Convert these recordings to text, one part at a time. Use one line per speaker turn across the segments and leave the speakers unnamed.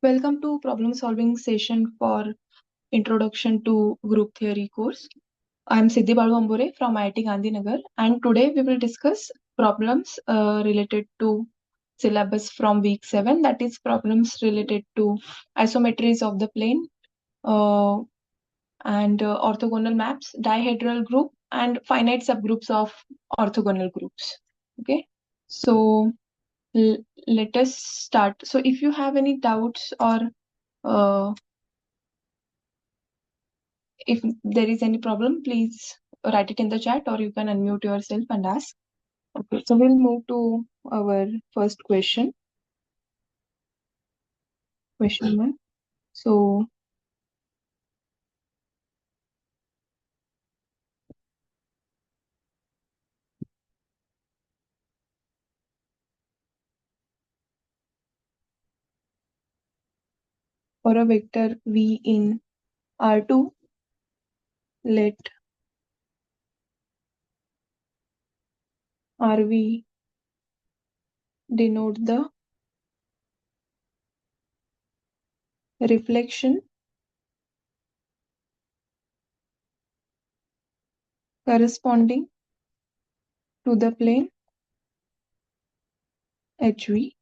Welcome to problem solving session for Introduction to Group Theory course. I am Siddhi Balu Ambore from IIT Gandhinagar, and today we will discuss problems related to syllabus from week 7, that is problems related to isometries of the plane and orthogonal maps, dihedral group, and finite subgroups of orthogonal groups. Okay, so let us start. So if you have any doubts or if there is any problem, please write it in the chat or you can unmute yourself and ask. Okay, so we'll move to our first question. Question 1. So, for a vector v in R2, let RV denote the reflection corresponding to the plane HV,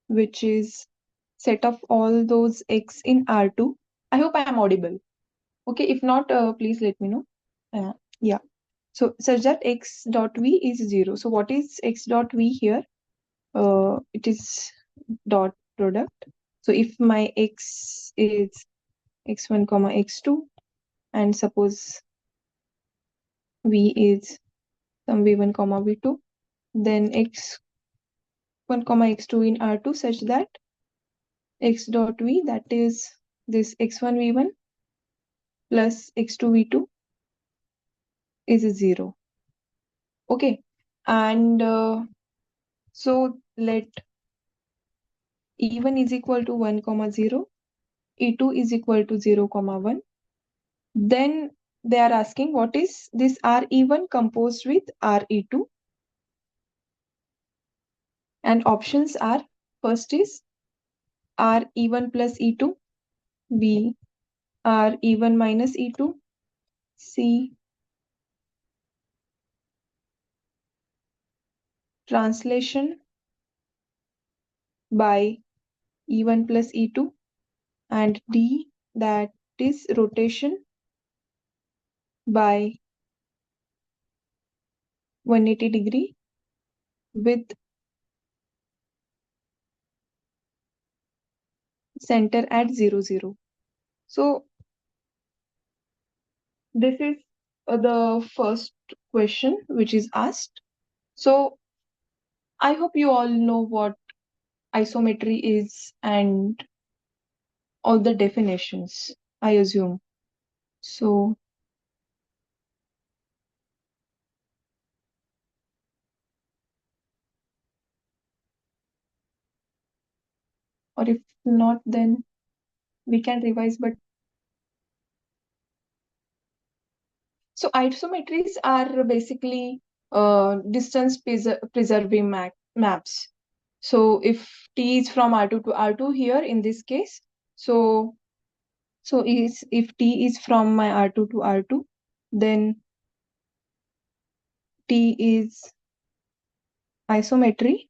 which is set of all those x in R2. I hope I am audible. Okay, if not, please let me know. Yeah. So such that x dot v is 0. So what is x dot v here? It is dot product. So if my x is x1 comma x2, and suppose v is some v1 comma v2, then x1 comma x2 in R2 such that x dot v, that is this x1 v1 plus x2 v2 is 0. Okay, and so let E1 is equal to 1 comma 0, E2 is equal to 0 comma 1. Then they are asking what is this RE1 composed with RE2, and options are: first is RE1 plus E2, B RE1 minus E2, C translation by E1 plus E2, and D, that is rotation by 180 degree with center at 0, 0. So this is the first question which is asked. So I hope you all know what isometry is and all the definitions, I assume. So or if not, then we can revise. But so isometries are basically distance preserving maps. So if T is from R2 to R2 here in this case, so if T is from my R2 to R2, then T is isometry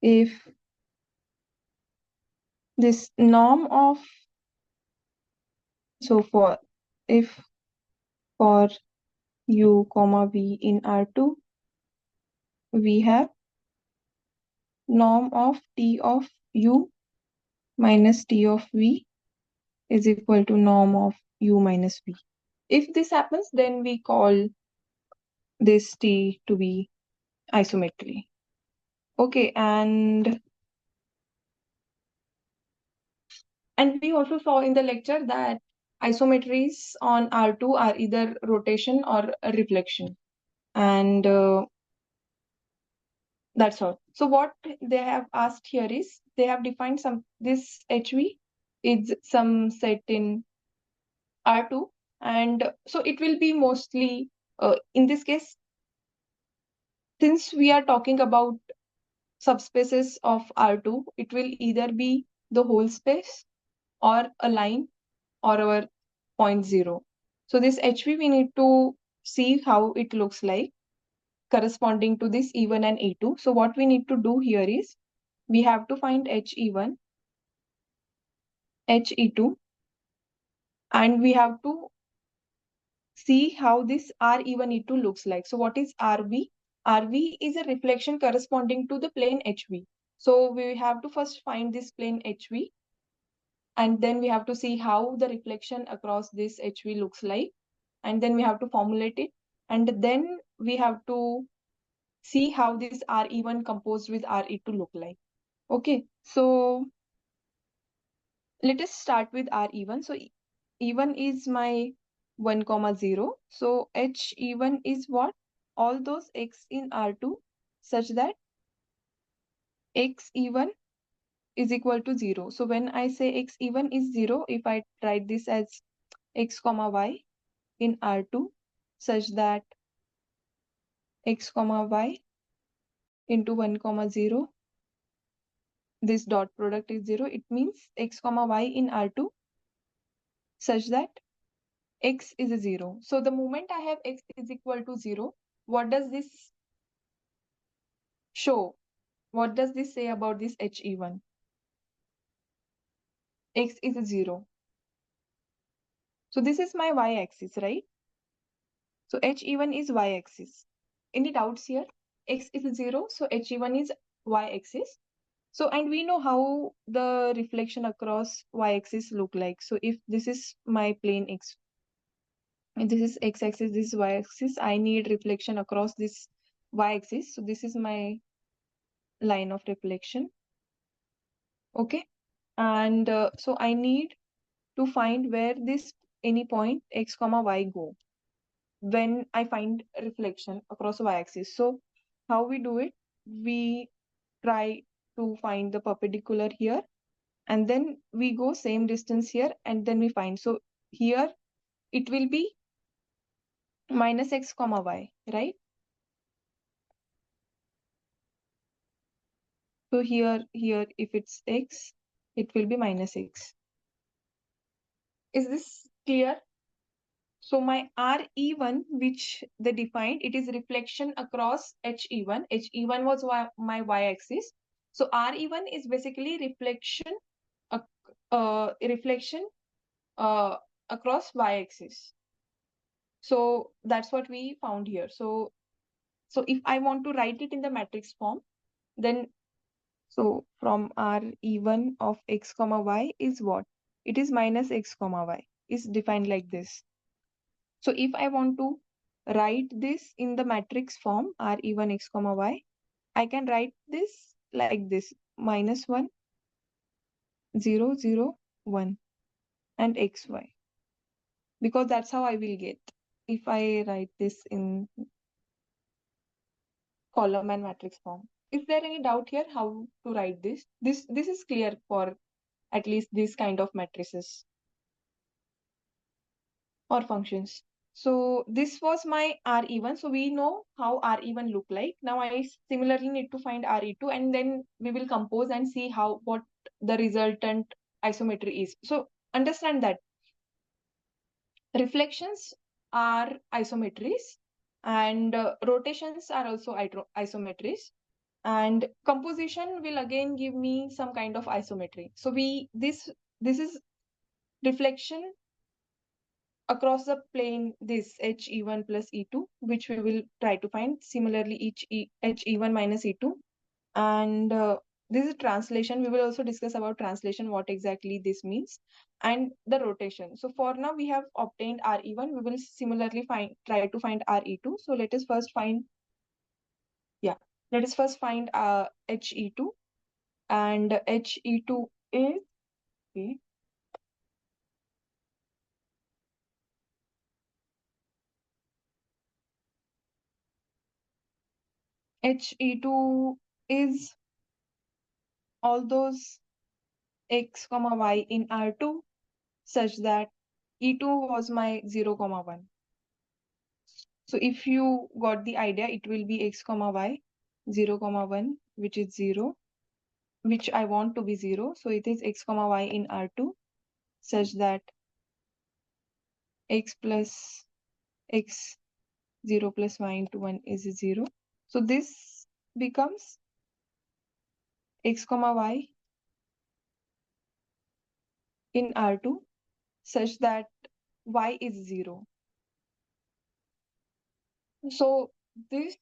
if this norm of, so for if for u comma v in R2, we have norm of T of u minus T of v is equal to norm of u minus v. If this happens, then we call this T to be isometry. Okay, and we also saw in the lecture that isometries on R2 are either rotation or a reflection, and that's all. So what they have asked here is they have defined this HV is some set in R2, and so it will be mostly in this case, since we are talking about subspaces of R2, it will either be the whole space, or a line, or our point 0. So this HV we need to see how it looks like corresponding to this E1 and E2. So what we need to do here is we have to find HE1, HE2, and we have to see how this RE1, E2 looks like. So what is RV? RV is a reflection corresponding to the plane HV. So we have to first find this plane HV, and then we have to see how the reflection across this HV looks like, and then we have to formulate it, and then we have to see how this RE1 composed with RE2 look like. Okay, so let us start with RE1. So E1 is my 1 comma 0. So HE1 is what? All those x in R2 such that XE1 is equal to 0. So when I say XE1 is 0, if I write this as x comma y in R2 such that x comma y into 1 comma 0, this dot product is 0, it means x comma y in R2 such that x is a 0. So the moment I have x is equal to 0, what does this show? What does this say about this HE1? X is a 0. So this is my y-axis, right? So HE1 is y-axis. Any doubts here? X is a 0, so HE1 is y-axis. So, and we know how the reflection across y-axis look like. So if this is my plane X, and this is x-axis, this is y-axis, I need reflection across this y-axis. So this is my line of reflection. Okay. And so I need to find where this any point x comma y go when I find reflection across y-axis. So how we do it? We try to find the perpendicular here, and then we go same distance here, and then we find. So here it will be minus x comma y, right? So here if it's x, it will be minus x. Is this clear? So my RE1, which they defined, it is reflection across HE1. HE1 was my y-axis. So RE1 is basically reflection, reflection across y-axis. So that's what we found here. So if I want to write it in the matrix form, then so from RE1 of x comma y is what? It is minus x comma y, is defined like this. So if I want to write this in the matrix form RE1 x comma y, I can write this like this: minus 1, 0, 0, 1, and xy, because that's how I will get if I write this in column and matrix form. Is there any doubt here how to write this? This is clear for at least this kind of matrices or functions. So this was my RE1. So we know how RE1 look like. Now I similarly need to find RE2, and then we will compose and see what the resultant isometry is. So understand that reflections are isometries, and rotations are also isometries, and composition will again give me some kind of isometry. So this is reflection across the plane, this HE1 plus E2, which we will try to find. Similarly, HE1 minus E2. And this is translation. We will also discuss about translation, what exactly this means, and the rotation. So for now, we have obtained RE1. We will similarly try to find RE2. So let us first find, yeah, let us first find HE2. And HE2 is, okay, HE2 is all those x comma y in R2 such that E2 was my 0 comma 1. So if you got the idea, it will be x comma y 0 comma 1, which is 0, which I want to be 0. So it is x comma y in R2 such that x plus x 0 plus y into 1 is 0. So this becomes x comma y in R2 such that y is 0. So this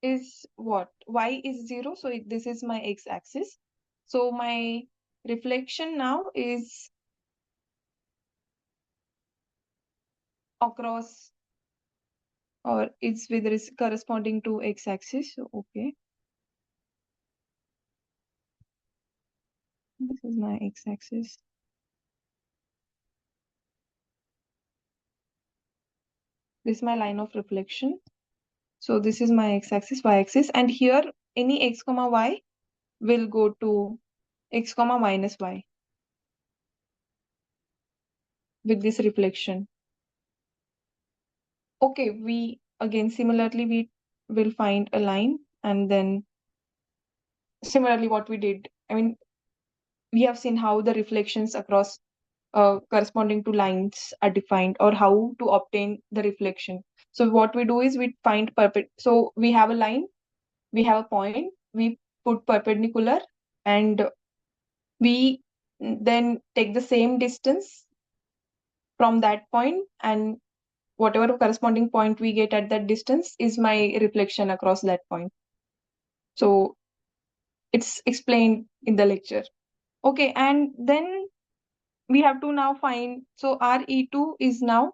is what? Y is 0. So this is my x-axis. So my reflection now is across, or it's with corresponding to x-axis. So, okay. This is my x-axis. This is my line of reflection. So this is my x-axis, y-axis, and here any x comma y will go to x comma minus y with this reflection. Okay, we again similarly we will find a line, and then similarly what we did. I mean, we have seen how the reflections across corresponding to lines are defined, or how to obtain the reflection. So what we do is we find so we have a line, we have a point, we put perpendicular, and we then take the same distance from that point, and whatever corresponding point we get at that distance is my reflection across that point. So it's explained in the lecture. Okay, and then we have to now find, so RE2 is now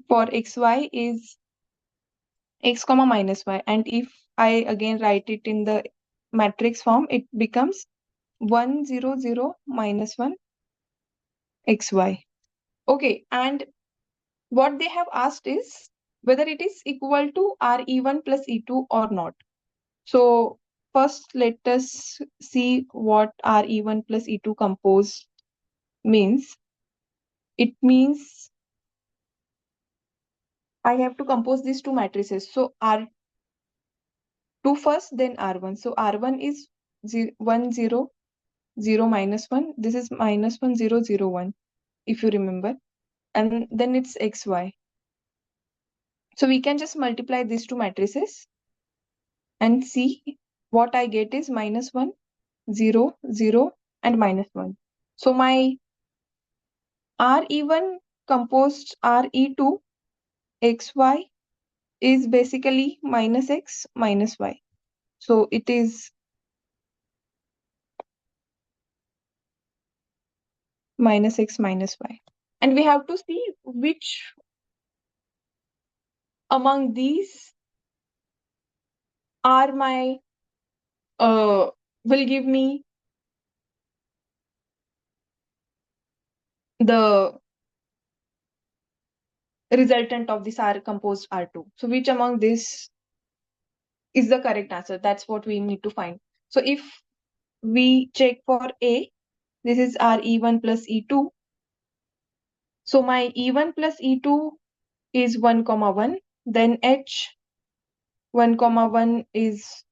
for xy is x comma minus y, and if I again write it in the matrix form, it becomes 1 0 0 minus 1 xy. Okay, and what they have asked is whether it is equal to RE1 plus E2 or not. So first let us see what RE1 plus E2 composed means. It means I have to compose these two matrices. So R2 first, then R1. So R1 is 1 0 0 minus 1. This is minus 1 0 0 1, if you remember. And then it's xy. So we can just multiply these two matrices and see what I get is minus 1 0 0 and minus 1. So my RE1 composed RE2 xy is basically minus x minus y. So it is minus x minus y. And we have to see which among these are my, will give me the resultant of this R composed R2. So which among this is the correct answer? That's what we need to find. So if we check for A, this is RE1 plus E2. So my E1 plus E2 is 1 comma 1. Then H 1 comma 1 is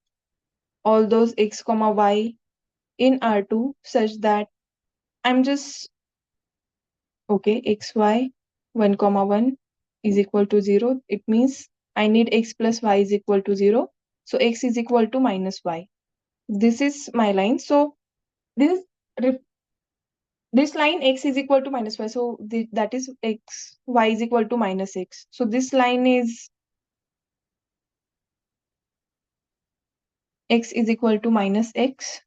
all those x comma y in R2 such that I'm just, okay, xy 1 comma 1 is equal to 0. It means I need x plus y is equal to 0. So x is equal to minus y. This is my line. So this this line x is equal to minus y. So that is x, y is equal to minus x. So this line is x is equal to minus x.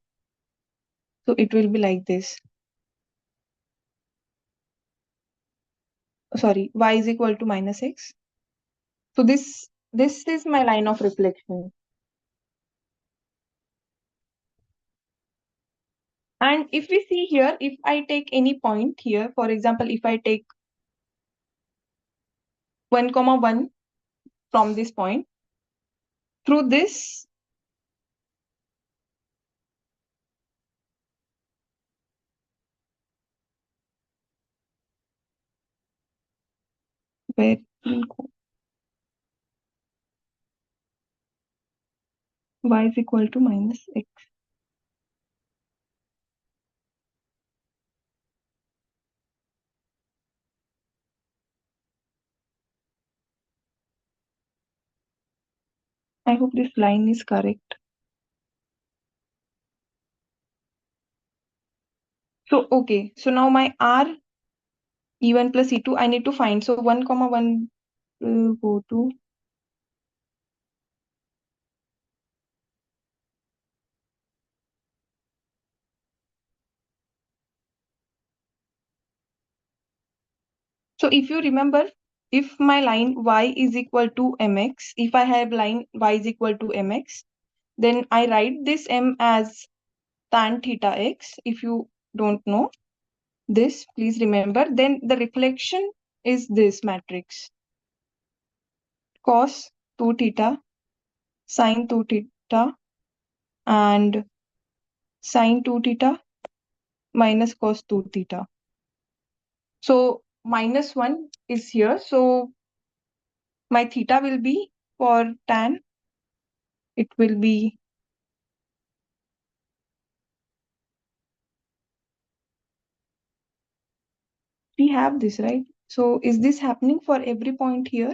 So it will be like this. Sorry, y is equal to minus x. So this is my line of reflection. And if we see here, if I take any point here, for example, if I take 1 comma 1 from this point, through this where it will go, y is equal to minus x. I hope this line is correct. So, okay. So now my R E1 plus E2, I need to find. So 1 comma 1 will go to. So if you remember, if my line y is equal to mx, if I have line y is equal to mx, then I write this m as tan theta x. If you don't know this, please remember. Then the reflection is this matrix: cos 2 theta, sin 2 theta, and sin 2 theta minus cos 2 theta. So minus 1 is here. So my theta will be for tan, it will be we have this, right? So is this happening for every point here?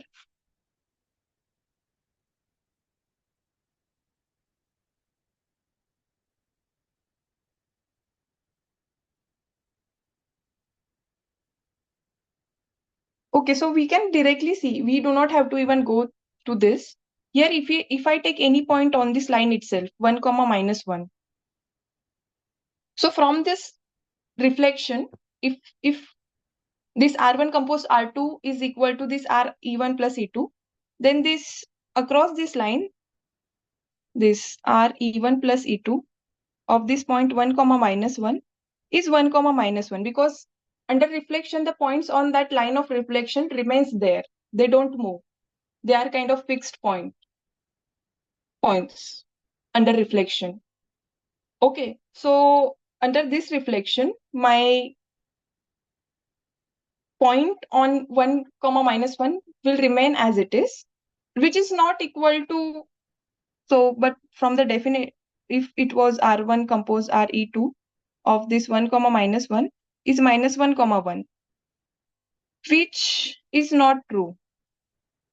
Okay, so we can directly see. We do not have to even go to this. Here, if I take any point on this line itself, 1 comma minus 1. So from this reflection, if this R1 composed R2 is equal to this R E1 plus E2, then this across this line, this R E1 plus E2 of this point 1 comma minus 1 is 1 comma minus 1, because under reflection the points on that line of reflection remains there. They don't move. They are kind of fixed points under reflection. Okay, so under this reflection, my point on 1 comma minus 1 will remain as it is, which is not equal to, so but from the definite, if it was R1 composed RE2 of this 1 comma minus 1 is minus 1 comma 1, which is not true.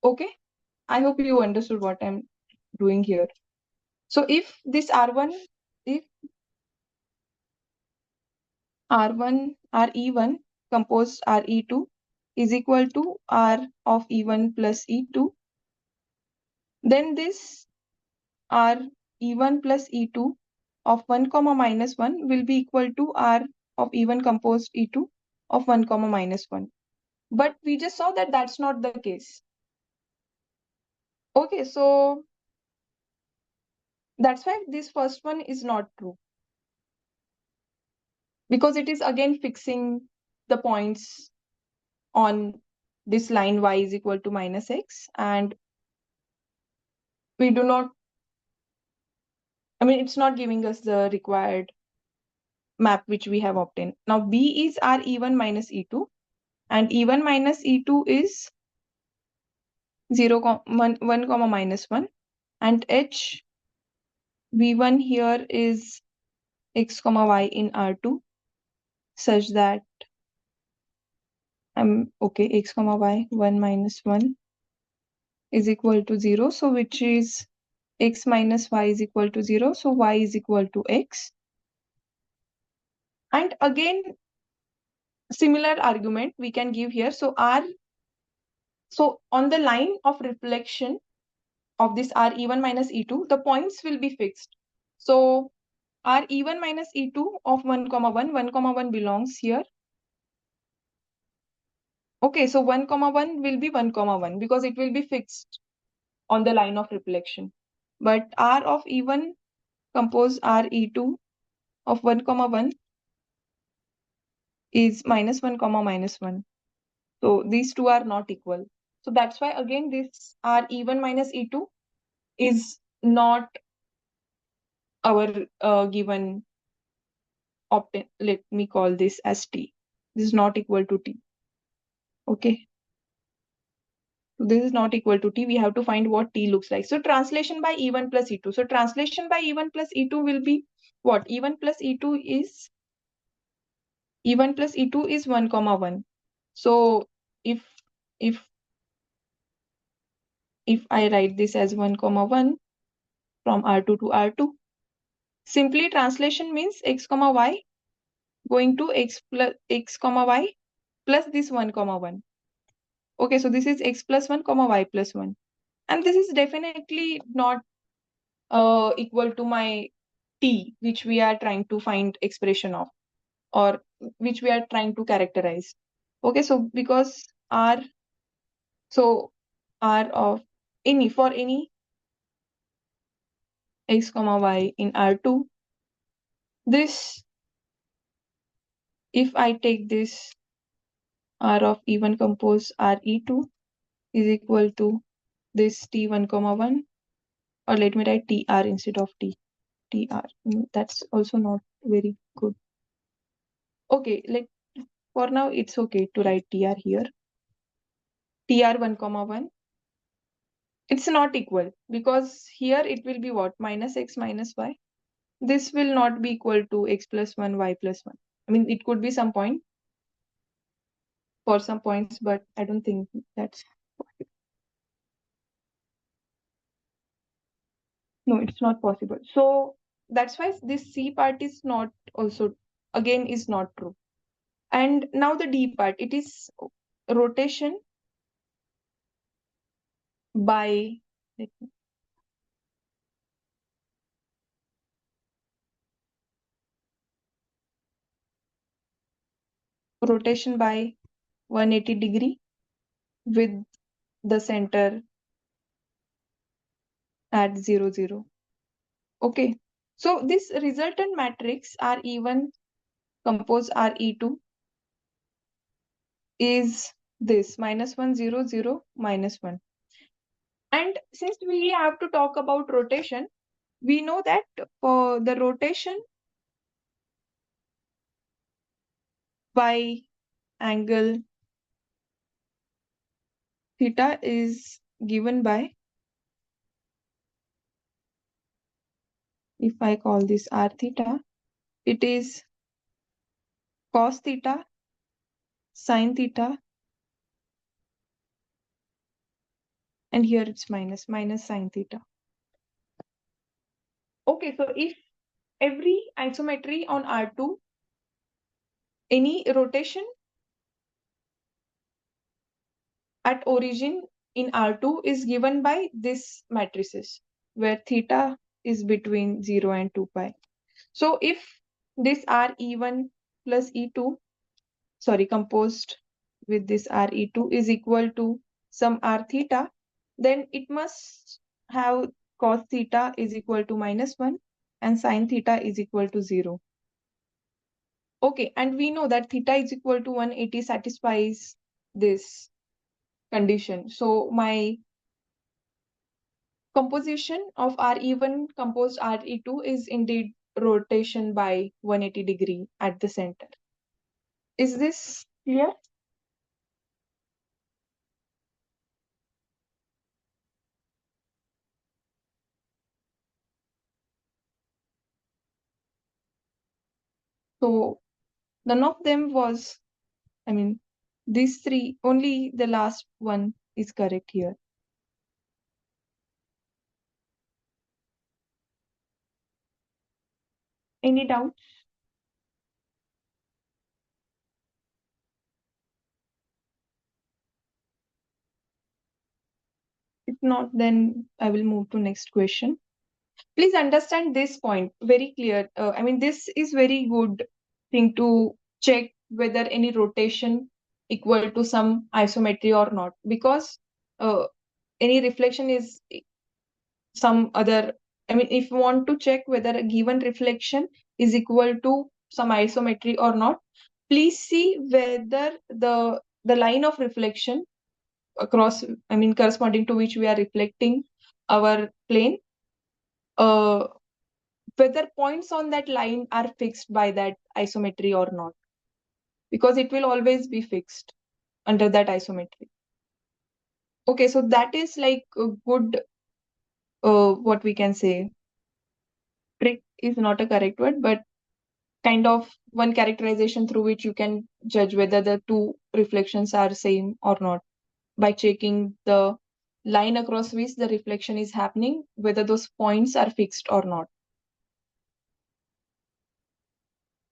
Okay, I hope you understood what I'm doing here. So if this R1, if R1 RE1 composed RE2 is equal to R of E1 plus E2, then this R E1 plus E2 of 1 comma minus 1 will be equal to R of E1 composed E2 of 1 comma minus 1. But we just saw that that's not the case. Okay, so that's why this first one is not true, because it is again fixing the points on this line y is equal to minus x, and we do not, I mean, it's not giving us the required map which we have obtained. Now B is our E1 minus E2, and E1 minus E2 is 1 comma minus 1, and H V1 here is x comma y in R2, such that okay, x comma y 1 minus 1 is equal to 0, so which is x minus y is equal to 0, so y is equal to x. And again, similar argument we can give here. So on the line of reflection of this R E1 minus E2, the points will be fixed. So R E1 minus E2 of 1 comma 1, 1 comma 1 belongs here. Okay, so 1 comma 1 will be 1 comma 1 because it will be fixed on the line of reflection. But R of E1 compose R E2 of 1 comma 1 is minus 1 comma minus 1. So these two are not equal. So that's why again this R E1 minus E2 is not our given let me call this as T. This is not equal to T. Okay. So this is not equal to T. We have to find what T looks like. So translation by E1 plus E2. So translation by E1 plus E2 will be what? E1 plus E2 is E1 plus E2 is 1 comma 1. So if if I write this as 1 comma 1, from R2 to R2. Simply translation means x comma y going to x comma y plus this 1 comma 1. Okay, so this is x plus 1 comma y plus 1. And this is definitely not equal to my t, which we are trying to find expression of, or which we are trying to characterize. Okay, so because r of for any x comma y in R2, this, if I take this r of E1 compose RE2 is equal to this T1 comma 1, or let me write TR instead of TR. That's also not very good. Okay, for now it's okay to write TR here. TR1 comma 1. It's not equal because here it will be what? Minus x minus y. This will not be equal to x plus 1, y plus 1. I mean, it could be some point for some points, but I don't think that's possible. No, it's not possible. So that's why this C part is not also, again, is not true. And now the D part, it is rotation by, rotation by 180 degree with the center at 0, 0. Okay. So this resultant matrix RE1 compose RE2 is this minus 1, 0, 0, minus 1. And since we have to talk about rotation, we know that for the rotation by angle theta is given by, if I call this r theta, it is cos theta, sin theta, and here it's minus sin theta. Okay, so if every isometry on R2, any rotation at origin in R2 is given by this matrices, where theta is between 0 and 2 pi. So if this RE1 plus E2, sorry, composed with this RE2 is equal to some R theta, then it must have cos theta is equal to minus 1 and sin theta is equal to 0. Okay, and we know that theta is equal to 180 satisfies this condition. So my composition of RE1 composed RE2 is indeed rotation by 180 degree at the center. Is this clear? So none of them was, I mean, these three, only the last one is correct here. Any doubts? If not, then I will move to next question. Please understand this point very clear. I mean, this is very good thing to check whether any rotation equal to some isometry or not, because any reflection is some other, I mean, if you want to check whether a given reflection is equal to some isometry or not, please see whether the line of reflection across, I mean, corresponding to which we are reflecting our plane, uh, whether points on that line are fixed by that isometry or not, because it will always be fixed under that isometry. Okay, so that is like a good, what we can say, trick is not a correct word, but kind of one characterization through which you can judge whether the two reflections are same or not by checking the line across which the reflection is happening, whether those points are fixed or not.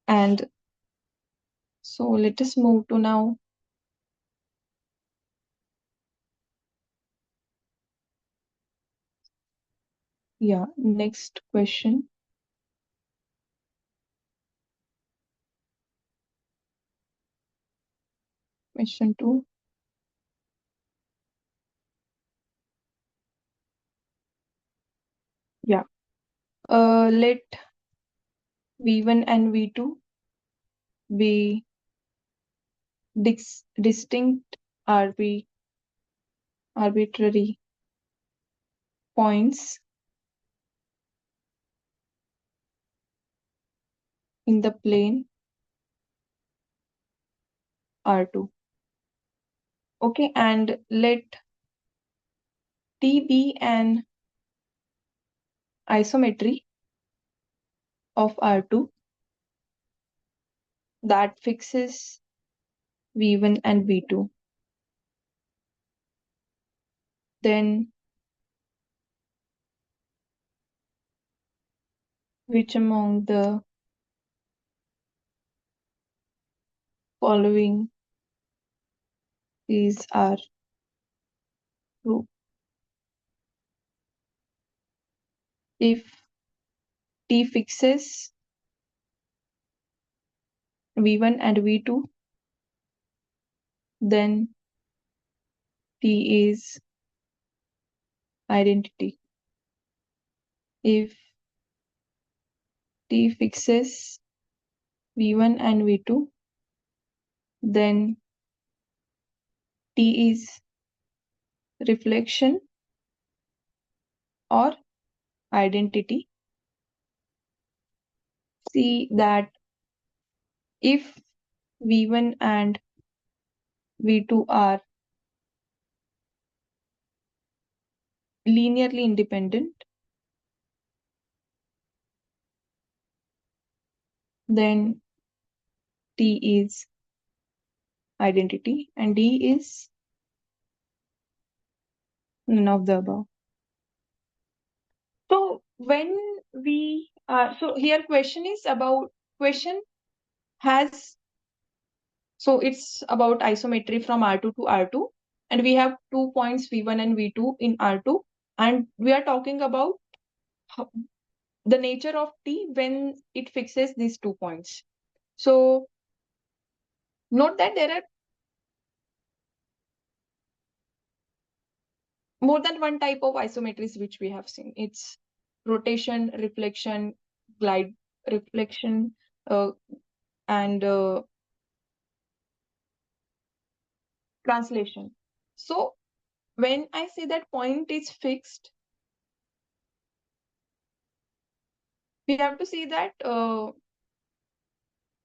And so let us move to now next question. Question 2. Let V1 and V2 be distinct arbitrary points in the plane R2. Okay, and let T be an isometry of R2 that fixes V1 and V2. Then which among the following is are true? If T fixes V1 and V2, then T is identity. If T fixes V1 and V2, then T is reflection or identity. See that if V1 and V2 are linearly independent, then T is identity and D is none of the above. So when we are, so here question has, so it's about isometry from R2 to R2, and we have 2 points V1 and V2 in R2, and we are talking about the nature of T when it fixes these 2 points. So note that there are more than one type of isometries which we have seen. It's rotation, reflection, glide reflection, and translation. So when I say that point is fixed, we have to see that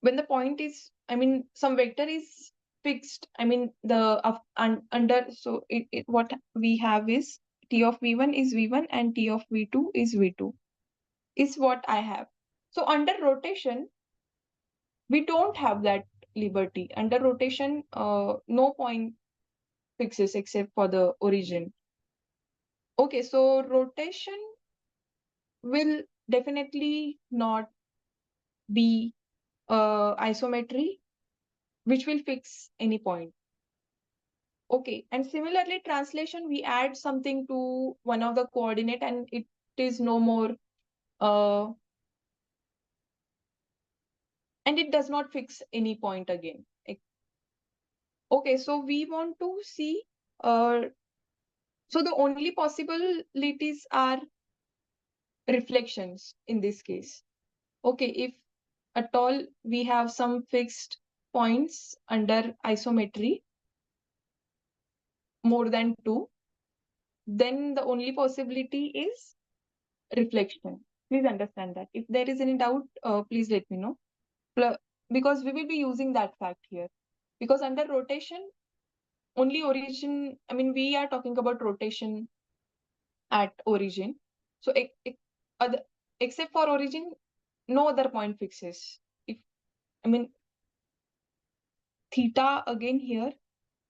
when the point is, I mean, some vector is fixed, I mean, the under, so what we have is T of V1 is V1 and T of V2 is V2, is what I have. So under rotation, we don't have that liberty. Under rotation, no point fixes except for the origin. Okay, so rotation will definitely not be isometry which will fix any point. Okay, and similarly translation, we add something to one of the coordinate and it is no more and it does not fix any point again. Okay, so we want to see so the only possibilities are reflections in this case. Okay, if at all we have some fixed points under isometry more than 2, then the only possibility is reflection. Please understand that. If there is any doubt, please let me know. Because we will be using that fact here. Because under rotation, only origin, I mean, we are talking about rotation at origin. So other, except for origin, no other point fixes. If, I mean, theta again here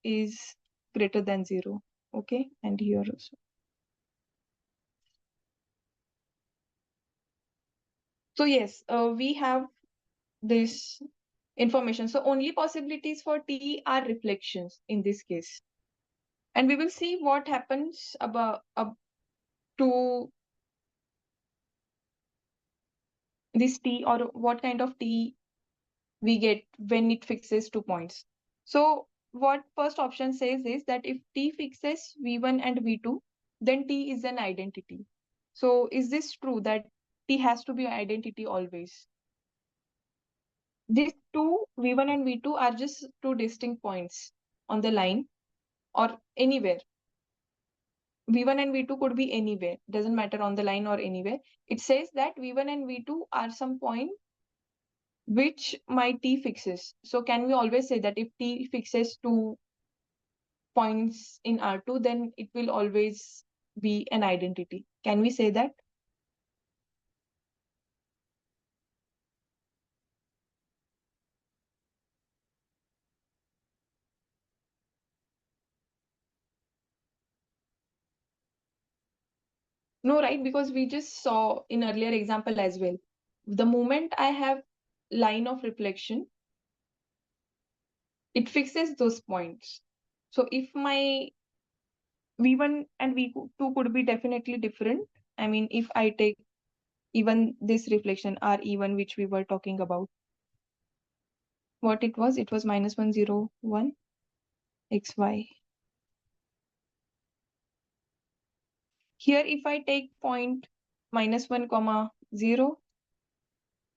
is greater than 0. Okay, and here also. So yes, we have this information. So only possibilities for T are reflections in this case. And we will see what happens about to this T, or what kind of T we get when it fixes 2 points. So what first option says is that if T fixes V1 and V2, then T is an identity. So is this true that T has to be an identity always? These two, V1 and V2, are just two distinct points on the line or anywhere. V1 and V2 could be anywhere, doesn't matter, on the line or anywhere. It says that V1 and V2 are some point which my T fixes. So can we always say that if T fixes 2 points in R2, then it will always be an identity? Can we say that? No, right? Because we just saw in earlier example as well. The moment I have line of reflection, it fixes those points. So if my V1 and V2 could be definitely different. I mean, if I take even this reflection RE1, which we were talking about, what it was -1, 0, 1, XY. Here, if I take point -1, comma 0,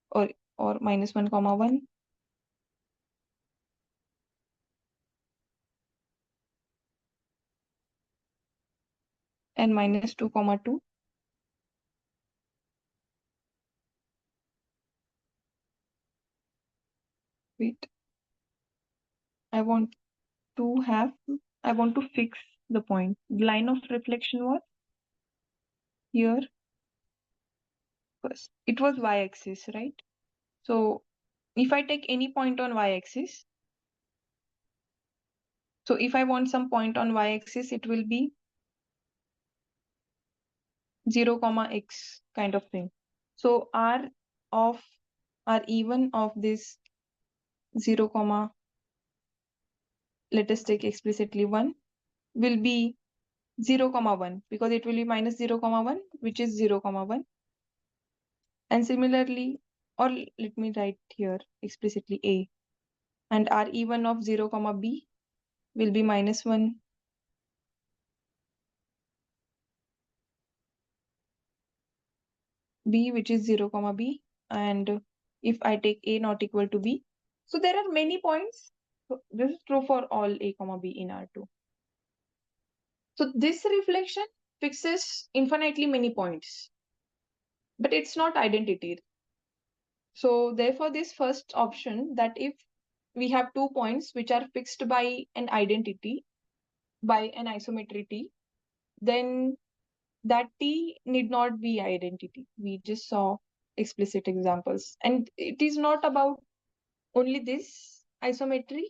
or -1, comma 1, and -2, comma 2, wait, I want I want to fix the point. The line of reflection was here first. It was y-axis, right? So if I take any point on y-axis, so if I want some point on y-axis, it will be 0, x kind of thing. So of R even of this 0, let us take explicitly 1, will be 0, 1, because it will be -0, 1, which is 0, 1. And similarly, or let me write here explicitly A, and R even of 0, b will be -1, b, which is 0, b. And if I take A not equal to b, so there are many points. So this is true for all A, b in R2. So this reflection fixes infinitely many points, but it's not identity. So therefore, this first option, that if we have 2 points which are fixed by an identity, by an isometry T, then that T need not be identity. We just saw explicit examples. And it is not about only this isometry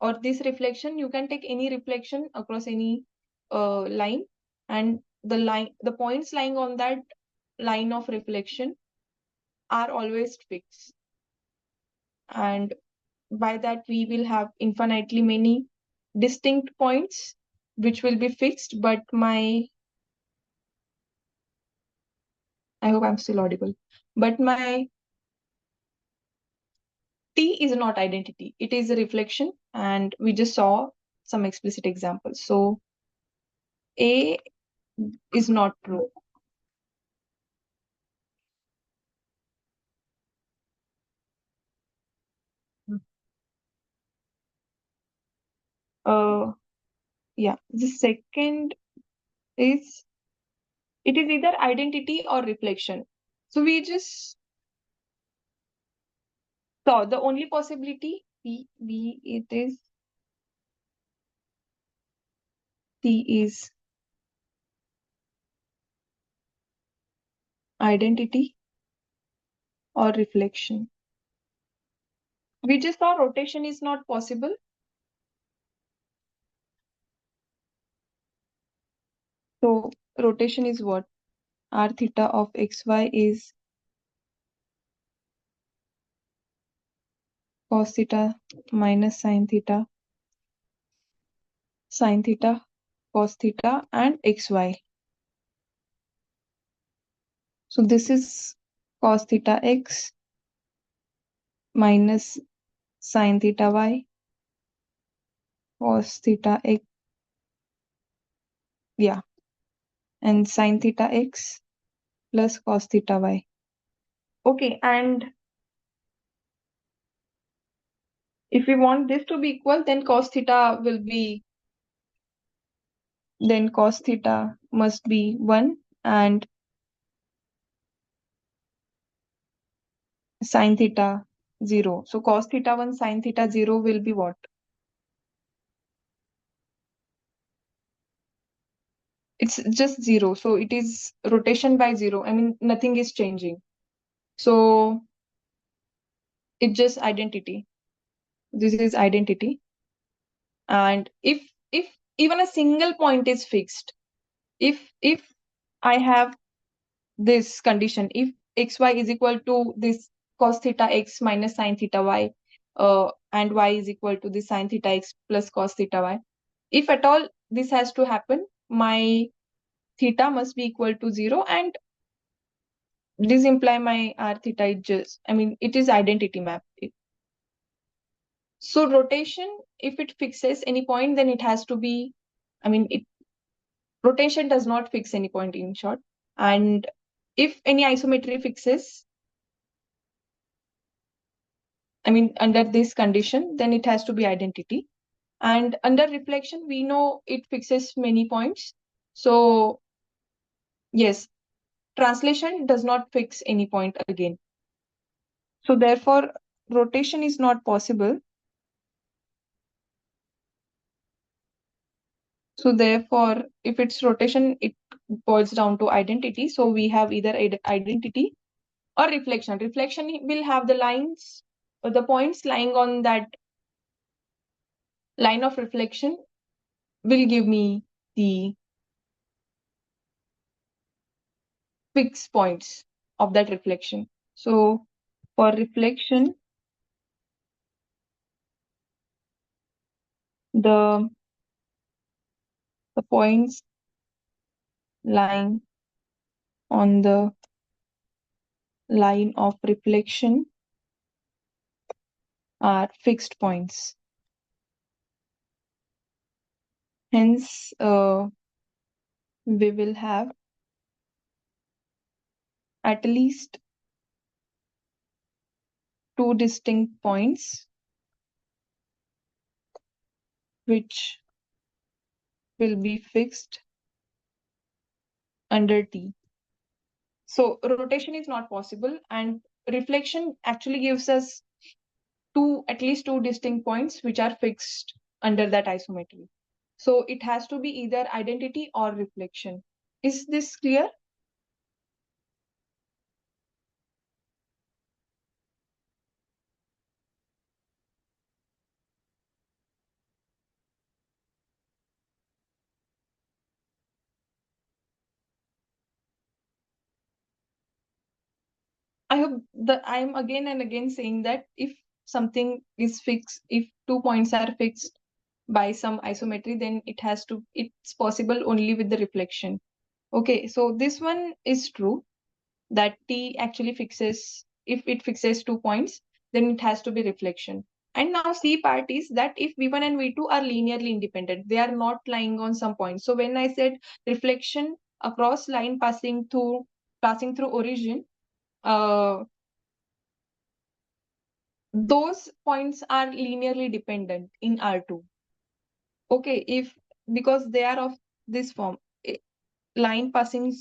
or this reflection. You can take any reflection across any line, and the points lying on that line of reflection are always fixed. And by that, we will have infinitely many distinct points which will be fixed, but I hope I'm still audible, but my T is not identity. It is a reflection, and we just saw some explicit examples. So A is not true. Uh, yeah. The second is, it is either identity or reflection. So we just saw the only possibility it is T is identity or reflection. We just saw rotation is not possible. So rotation is what? R theta of xy is cos theta minus sin theta, cos theta, and xy. So this is cos theta x minus sin theta y, cos theta x, yeah, and sin theta x plus cos theta y. Okay, and if we want this to be equal, then cos theta must be 1, and sin theta 0. So cos theta 1, sin theta 0 will be what? It's just 0. So it is rotation by 0. I mean, nothing is changing. So it's just identity. This is identity. And if even a single point is fixed, if I have this condition, if xy is equal to this cos theta x minus sin theta y, and y is equal to this sin theta x plus cos theta y, if at all this has to happen, my theta must be equal to 0, and this imply my r theta is just, I mean, it is identity map. So rotation, if it fixes any point, then it has to be, I mean, rotation does not fix any point, in short. And if any isometry fixes, I mean, under this condition, then it has to be identity. And under reflection, we know it fixes many points. So yes, translation does not fix any point again. So therefore, rotation is not possible. So therefore, if it's rotation, it boils down to identity. So we have either identity or reflection. Reflection will have the lines or the points lying on that line of reflection will give me the fixed points of that reflection. So for reflection, the points lying on the line of reflection are fixed points. Hence, we will have at least two distinct points which will be fixed under T. So rotation is not possible, and reflection actually gives us at least two distinct points which are fixed under that isometry. So it has to be either identity or reflection. Is this clear? I hope that I'm again and again saying that if something is fixed, if 2 points are fixed by some isometry, then it's possible only with the reflection. Okay, so this one is true, that T actually fixes, if it fixes 2 points, then it has to be reflection. And now C part is that if V1 and V2 are linearly independent, they are not lying on some points. So when I said reflection across line passing through origin, those points are linearly dependent in R2. Okay, because they are of this form, line passing,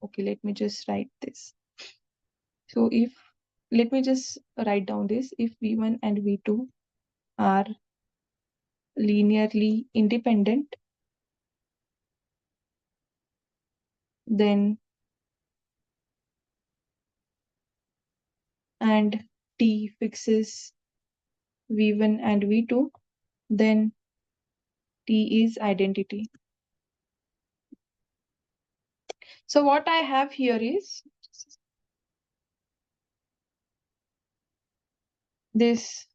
okay, let me just write this. So let me just write down this. If V1 and V2 are linearly independent, then and T fixes V1 and V2, then T is identity. So what I have here is this.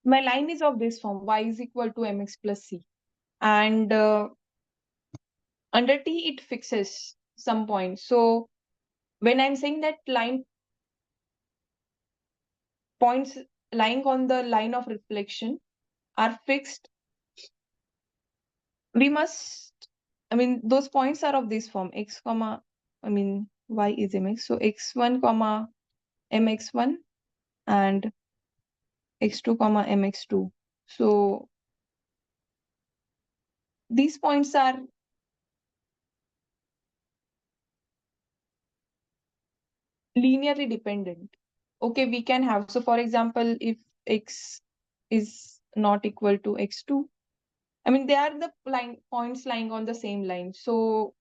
My line is of this form: y is equal to mx plus c. And under t, it fixes some point. So when I'm saying that line points lying on the line of reflection are fixed, we must, I mean, those points are of this form: x comma, I mean, y is mx. So x1 comma mx1 and x2 comma mx2. So these points are linearly dependent. Okay, we can have, so for example, if x is not equal to x2, I mean, they are the line points lying on the same line. So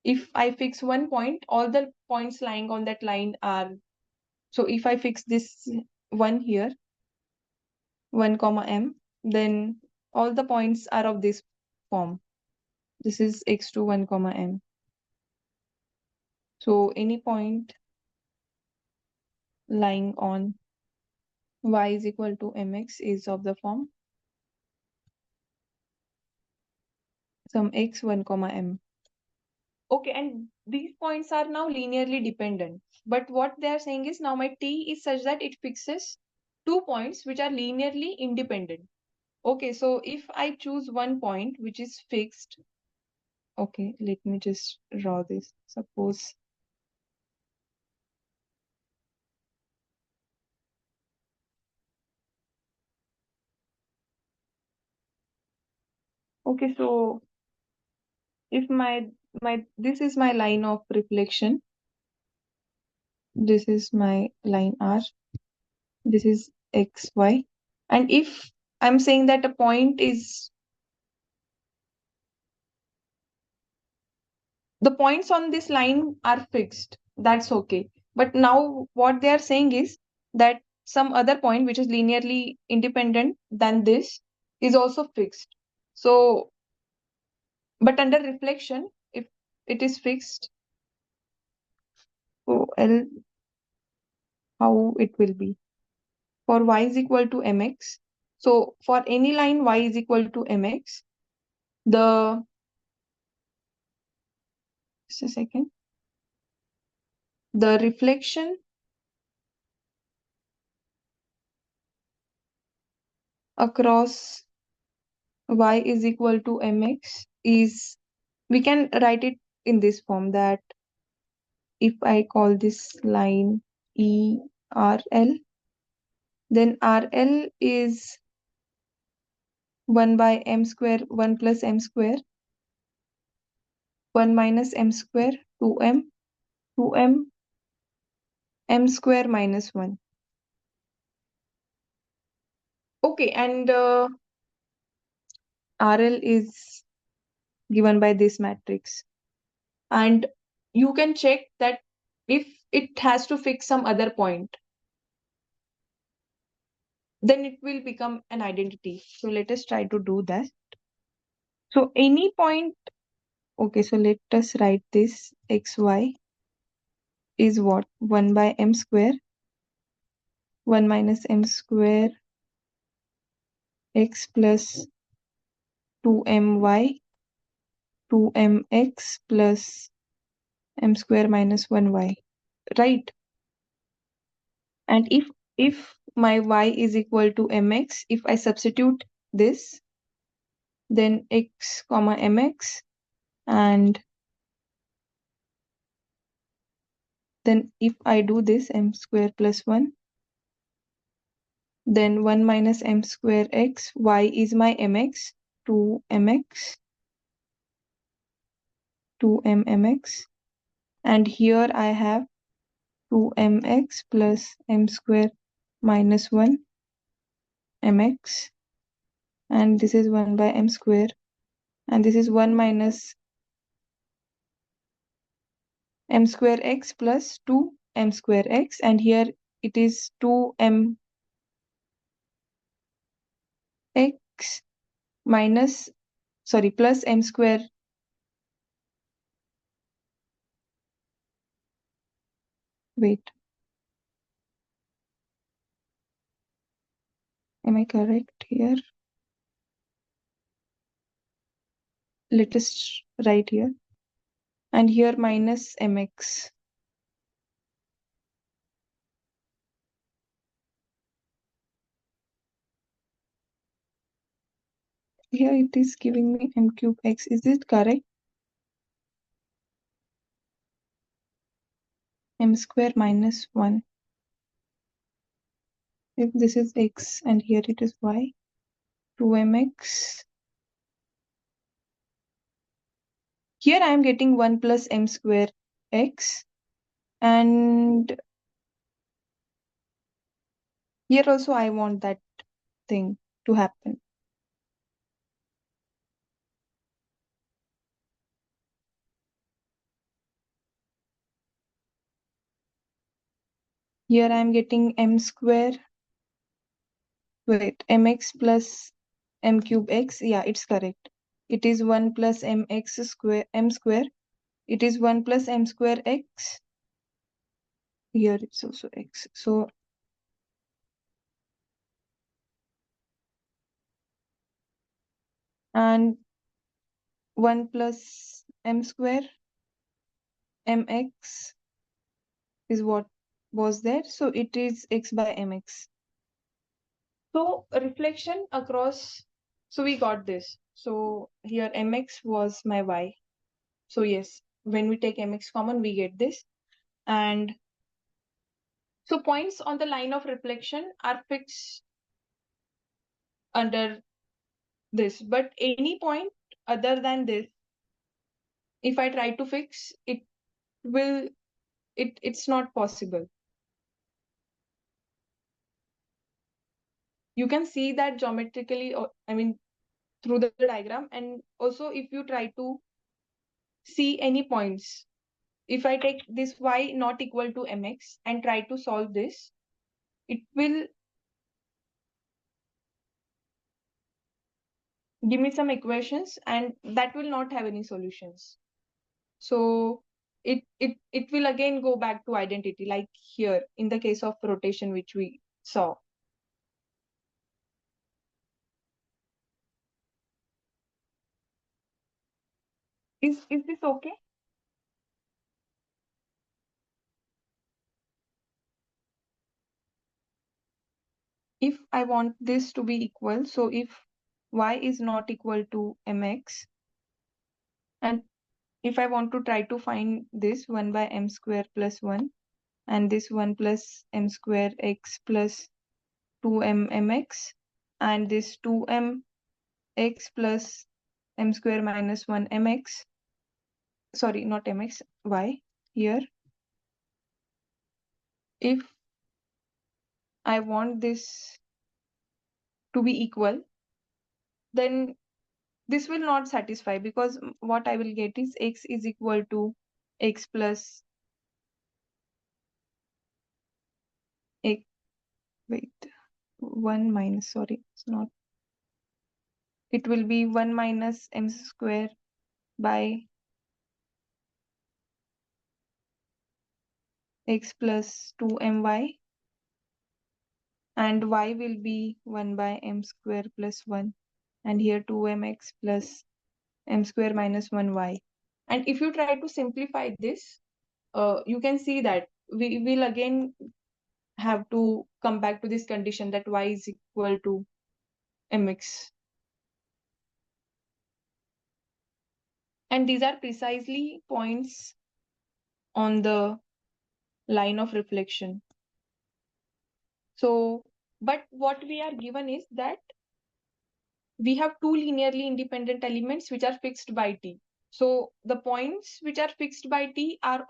if I fix one point, all the points lying on that line are, so if I fix this one here, 1 comma m, then all the points are of this form. This is x2 1 comma m. So any point lying on y is equal to mx is of the form some x 1 comma m. Okay, and these points are now linearly dependent. But what they are saying is now my t is such that it fixes 2 points which are linearly independent. Okay, so if I choose one point which is fixed, okay, let me just draw this. Suppose, okay, so if my this is my line of reflection, this is my line r, this is xy, and if I'm saying that a point is, the points on this line are fixed, that's okay. But now what they are saying is that some other point which is linearly independent than this is also fixed. So, but under reflection, if it is fixed, so L, how it will be? For y is equal to mx. So for any line y is equal to mx, the, just a second, the reflection across y is equal to mx is, we can write it in this form, that if I call this line ERL, then RL is 1 by m square, 1 plus m square, 1 minus m square, 2m, 2m, m square minus 1. Okay, and RL is given by this matrix. And you can check that if it has to fix some other point, then it will become an identity. So let us try to do that. So any point, okay, so let us write this xy is what? 1 by m square, 1 minus m square x plus 2my, 2mx plus m square minus 1y, right? And if my y is equal to mx, if I substitute this, then x comma mx, and then if I do this m square plus 1, then 1 minus m square x, y is my mx, 2mx, 2mmx, and here I have 2mx plus m square minus 1 mx, and this is 1 by m square, and this is 1 minus m square x plus 2 m square x, and here it is 2m x minus, sorry, plus m square. Wait, am I correct here? Let us write here. And here minus mx. Here it is giving me m cube x. Is it correct? M square minus 1. If this is x and here it is y, 2mx. Here I am getting 1 plus m square x. And here also I want that thing to happen. Here I am getting m square. Wait, mx plus m cube x. Yeah, it's correct. It is 1 plus mx square, m square. It is 1 plus m square x. Here it's also x. So and 1 plus m square mx is what was there. So it is x by mx. So reflection across. So we got this. So here mx was my y. So yes, when we take mx common, we get this. And so points on the line of reflection are fixed under this. But any point other than this, if I try to fix, it's not possible. You can see that geometrically, or I mean through the diagram. And also if you try to see any points, if I take this y not equal to mx and try to solve this, it will give me some equations and that will not have any solutions. So it will again go back to identity, like here in the case of rotation which we saw. Is this okay? If I want this to be equal, so if y is not equal to mx, and if I want to try to find this 1 by m square plus 1 and this 1 plus m square x plus 2m mx and this 2m x plus m square minus 1 mx, sorry, not mx, y here. If I want this to be equal, then this will not satisfy, because what I will get is x is equal to x plus x, wait, 1 minus, sorry, it's not, it will be 1 minus m square by x plus 2my, and y will be 1 by m square plus 1, and here 2mx plus m square minus 1y. And if you try to simplify this, you can see that we will again have to come back to this condition that y is equal to mx. And these are precisely points on the line of reflection. So, but what we are given is that we have two linearly independent elements which are fixed by t. So the points which are fixed by t are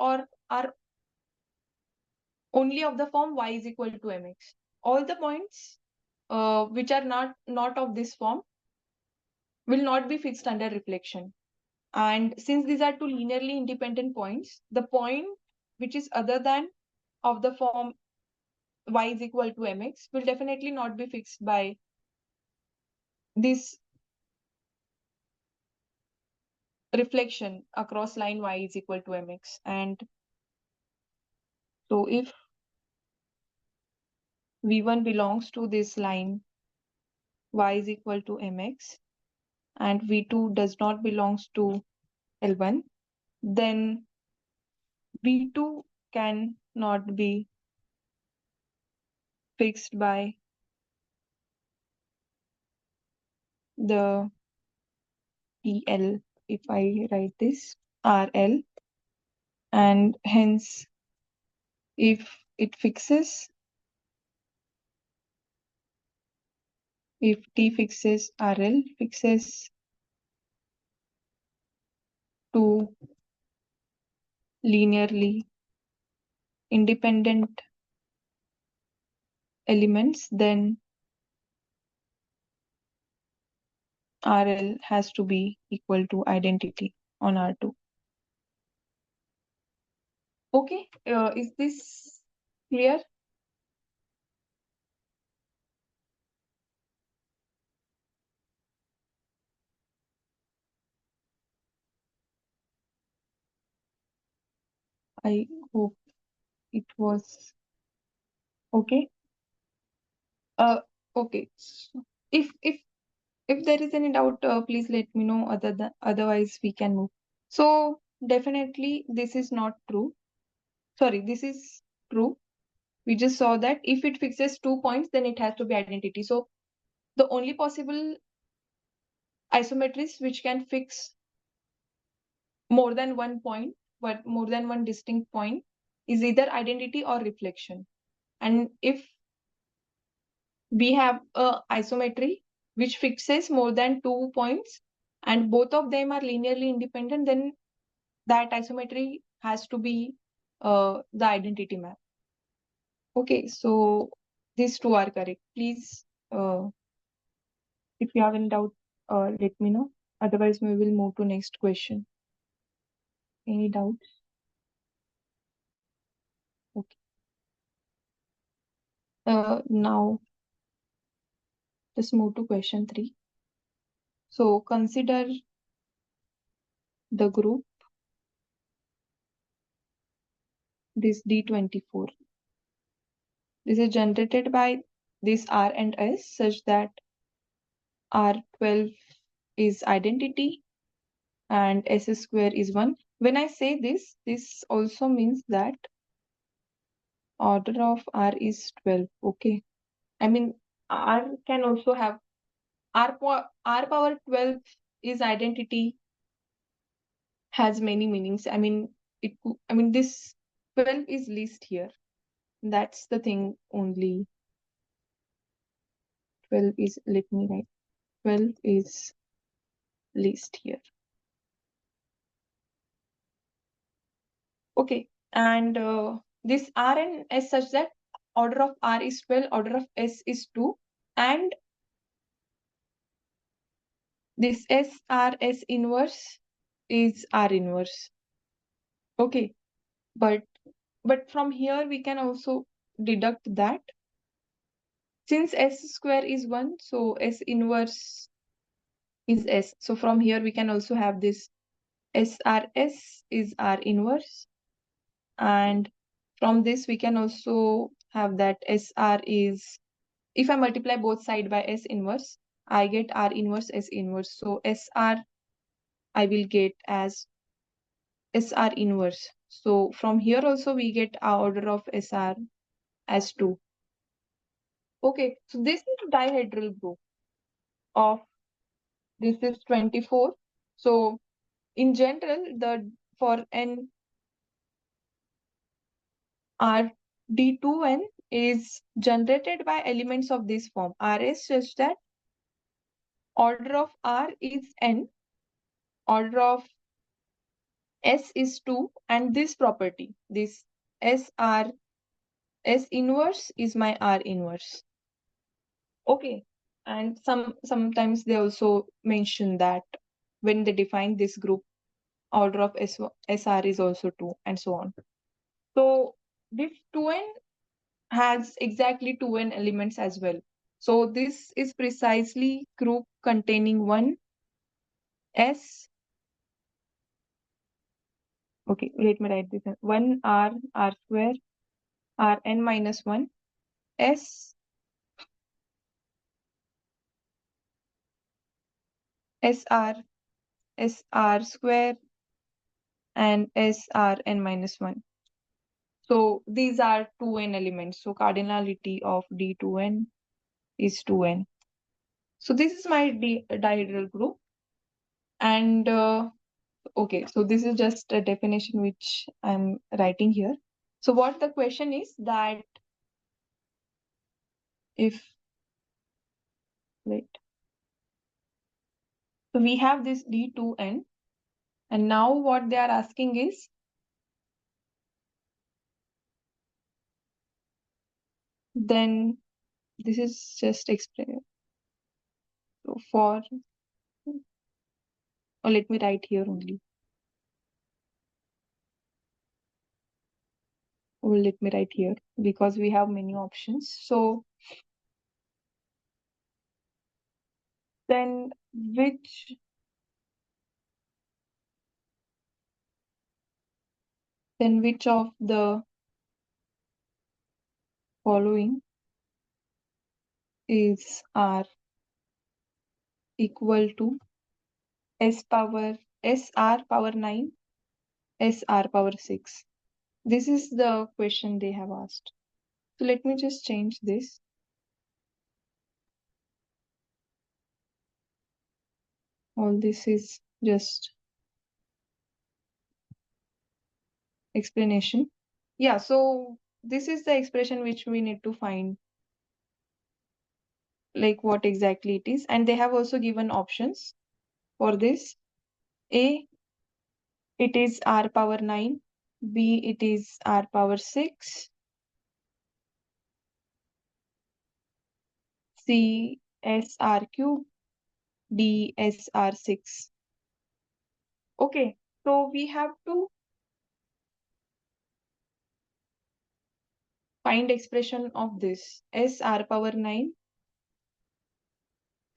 only of the form y is equal to mx. All the points which are not of this form will not be fixed under reflection. And since these are two linearly independent points, the point which is other than of the form y is equal to mx will definitely not be fixed by this reflection across line y is equal to mx. And so if v1 belongs to this line y is equal to mx and v2 does not belongs to L1, then v2 cannot be fixed by the TL, if I write this RL, and hence if it fixes, if T fixes, RL fixes two linearly independent elements, then RL has to be equal to identity on R2. Okay, is this clear? I hope it was okay. Uh, okay. So if there is any doubt, please let me know. Otherwise, we can move. So definitely, this is not true. Sorry, this is true. We just saw that if it fixes 2 points, then it has to be identity. So the only possible isometries which can fix more than one point, but more than one distinct point, is either identity or reflection. And if we have a isometry which fixes more than 2 points and both of them are linearly independent, then that isometry has to be the identity map. Okay, so these two are correct. Please, if you have any doubt, let me know. Otherwise, we will move to next question. Any doubts? Okay. Now, let's move to question 3. So consider the group, this D24. This is generated by this R and S such that R12 is identity and S square is 1. When I say this, this also means that order of R is 12. Okay. I mean, R can also have R power 12 is identity, has many meanings. I mean, this 12 is least here. That's the thing only. 12 is, let me write, 12 is least here. Okay, and this R and S such that order of R is 12, order of S is 2, and this S inverse is R inverse. Okay, but from here we can also deduct that since S square is 1, so S inverse is S. So from here we can also have this SRS is R inverse, and from this we can also have that SR is, if I multiply both side by S inverse, I get R inverse S inverse. So SR I will get as SR inverse. So from here also we get our order of SR as 2. Okay, so this is a dihedral group of, this is 24. So in general, for an RD2N is generated by elements of this form. RS such that order of R is N, order of S is 2, and this property, this SR, S inverse is my R inverse. Okay, and sometimes they also mention that when they define this group, order of SR is also 2, and so on. So this 2N has exactly 2N elements as well. So this is precisely group containing one S. Okay, let me write this. One R square Rn minus one S SR SR square and Srn minus one. So these are 2n elements. So cardinality of D2n is 2n. So this is my dihedral group. And okay, so this is just a definition which I'm writing here. So what the question is that if, wait, so we have this D2n, and now what they are asking is then this is just explain. So for, or let me write here only. Or let me write here because we have many options. So then which of the following is R equal to SR power 9 SR power 6? This is the question they have asked. So let me just change this. All this is just explanation. Yeah, so this is the expression which we need to find, like what exactly it is. And they have also given options for this. A, it is R power 9. B, it is R power 6. C, SR cube. D, SR 6. Okay, so we have to find expression of this SR power 9.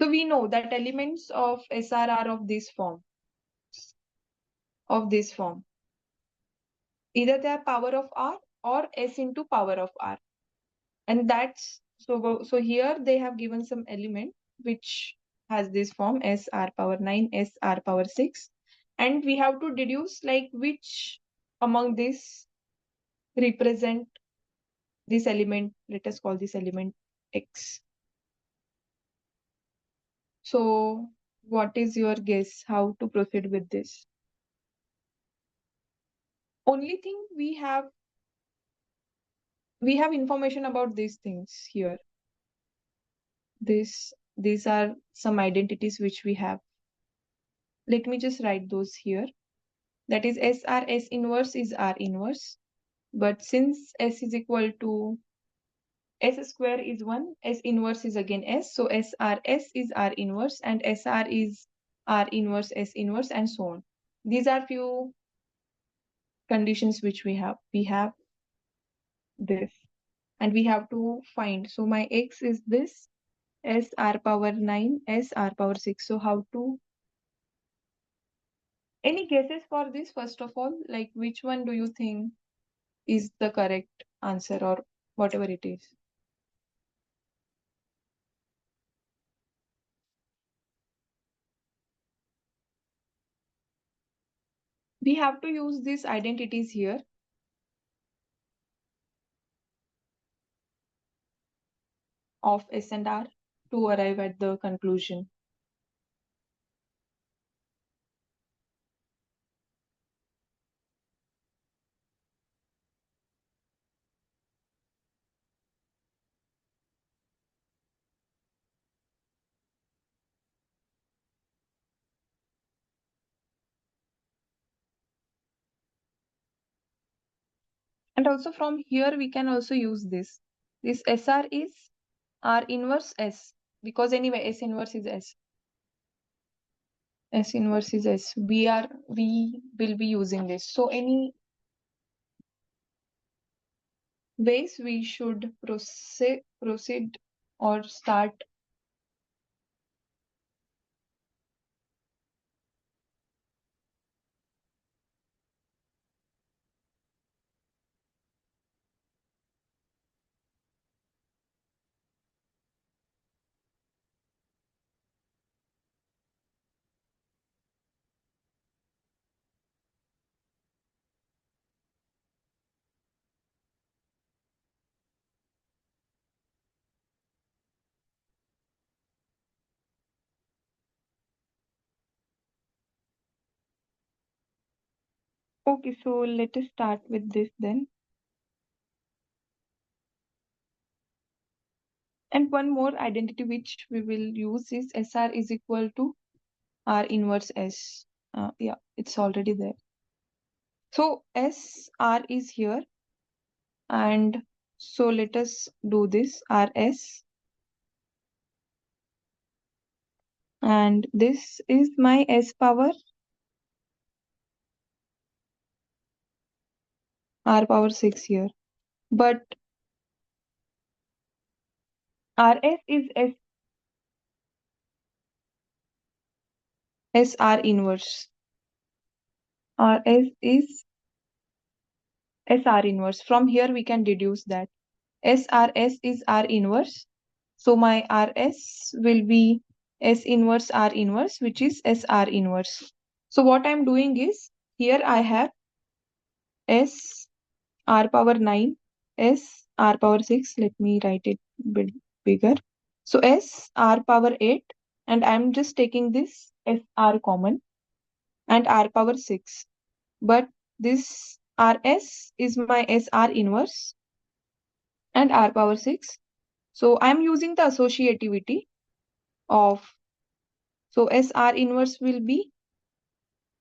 So we know that elements of SR are of this form. Either they are power of R or S into power of R. And that's, so here they have given some element which has this form SR power 9, SR power 6. And we have to deduce like which among this represent this element. Let us call this element X. So what is your guess how to proceed with this? Only thing we have information about these things here. These are some identities which we have. Let me just write those here. That is SR S inverse is R inverse. But since S is equal to S square is 1, S inverse is again S. So SRS is R inverse and SR is R inverse S inverse and so on. These are few conditions which we have. We have this and we have to find. So my X is this SR power 9, SR power 6. So how to, any guesses for this first of all? Like which one do you think is the correct answer or whatever it is? We have to use these identities here. Of S and R to arrive at the conclusion. And also from here we can also use this. This SR is R inverse S because anyway S inverse is S. S inverse is S. We will be using this. So any ways we should proceed or start? Okay, so let us start with this then. And one more identity which we will use is SR is equal to R inverse S. Yeah, it's already there. So SR is here, and so let us do this RS, and this is my S power R power 6 here. But RS is SR inverse. RS is SR inverse. From here we can deduce that SRS is R inverse. So my RS will be S inverse R inverse, which is SR inverse. So what I'm doing is, here I have S R power 9, S R power 6. Let me write it a bit bigger. So S R power 8, and I'm just taking this SR common, and R power 6. But this RS is my SR inverse and R power 6. So I'm using the associativity of, so SR inverse will be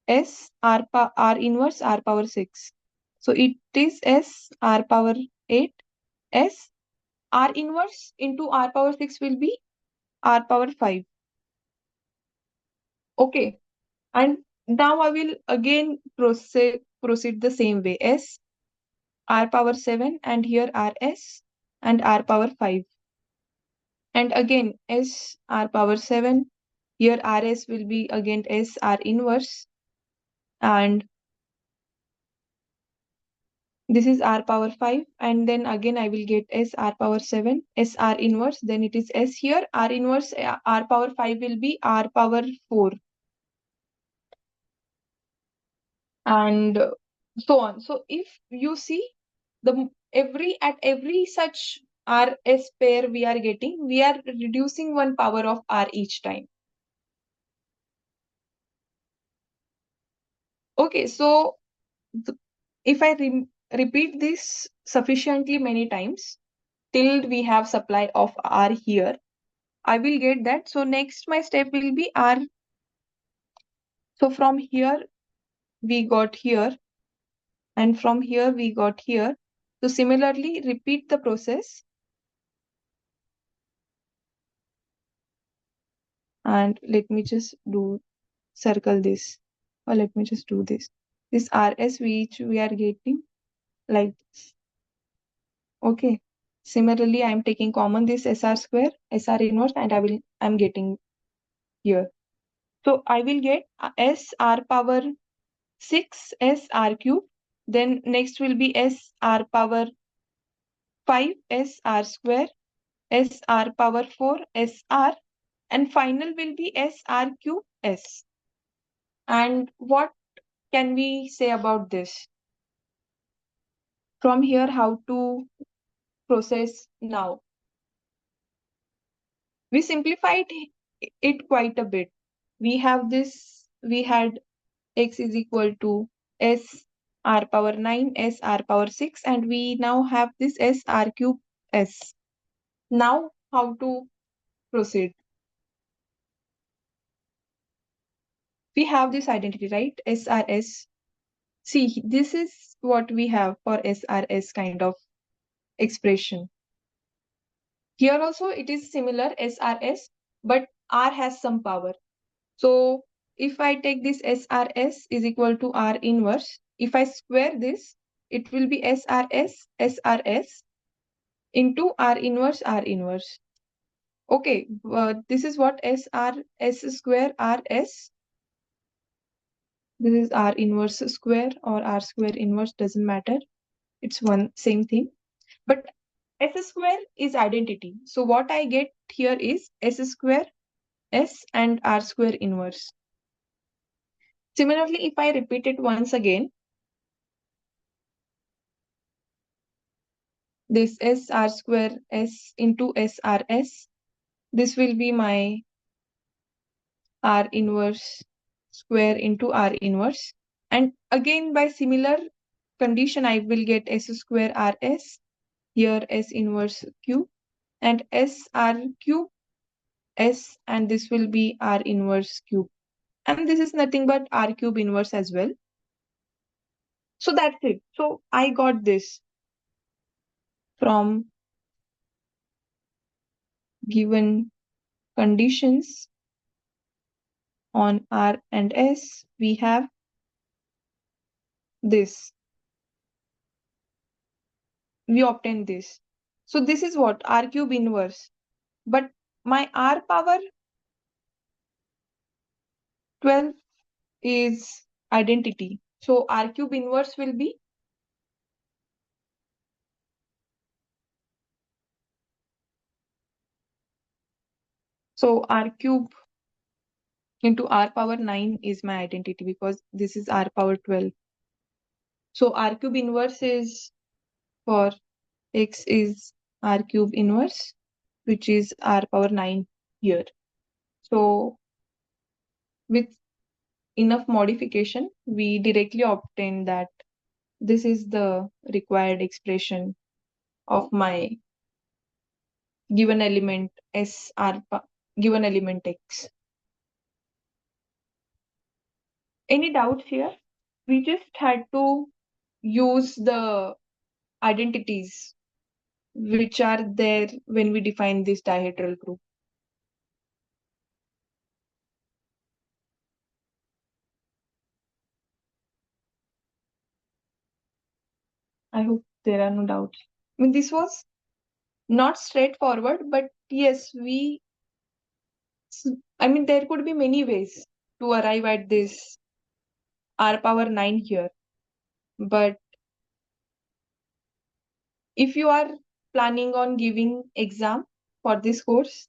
R inverse R power 6. So it is S R power 8. S R inverse into R power 6 will be R power 5. Okay. And now I will again proceed the same way. S R power 7, and here RS and R power 5. And again S R power 7. Here RS will be again S R inverse, and this is R power 5, and then again I will get S R power 7, S R inverse, then it is S here, R inverse, R power 5 will be R power 4, and so on. So if you see, at every such RS pair we are getting, we are reducing one power of R each time. Okay, so if I repeat this sufficiently many times till we have supply of R here, I will get that. So next my step will be R. So from here we got here, and from here we got here. So similarly repeat the process, and let me just do circle this, or let me just do this. This RS which we are getting like this. Okay. Similarly, I am taking common this SR square, SR inverse, and I'm getting here. So I will get S R power 6 S R cube. Then next will be S R power 5 S R square, S R power 4 S R, and final will be S R cube S. And what can we say about this? From here, how to process now? We simplified it quite a bit. We had x is equal to S R power 9, S R power 6, and we now have this S R cube S. Now, how to proceed? We have this identity, right? SRS. See, this is what we have for SRS kind of expression. Here also it is similar SRS, but R has some power. So if I take this SRS is equal to R inverse, if I square this, it will be SRS SRS into R inverse R inverse. Okay, this is what S square RS. This is R inverse square or R square inverse, doesn't matter. It's one same thing. But S square is identity. So what I get here is S square, S and R square inverse. Similarly, if I repeat it once again, this S R square S into S R S, this will be my R inverse square into R inverse. And again, by similar condition, I will get S square RS, here S inverse Q, and S R cube S, and this will be R inverse cube. And this is nothing but R cube inverse as well. So that's it. So I got this from given conditions on R and S, we have this. We obtain this. So this is what? R cube inverse. But my R power 12 is identity. So R cube inverse will be, so R cube into R power 9 is my identity because this is R power 12. So R cube inverse is for X is R cube inverse, which is R power 9 here. So with enough modification, we directly obtain that this is the required expression of my given element S R given element X. Any doubts here? We just had to use the identities which are there when we define this dihedral group. I hope there are no doubts. I mean, this was not straightforward, but yes, there could be many ways to arrive at this R power 9 here. But if you are planning on giving exam for this course,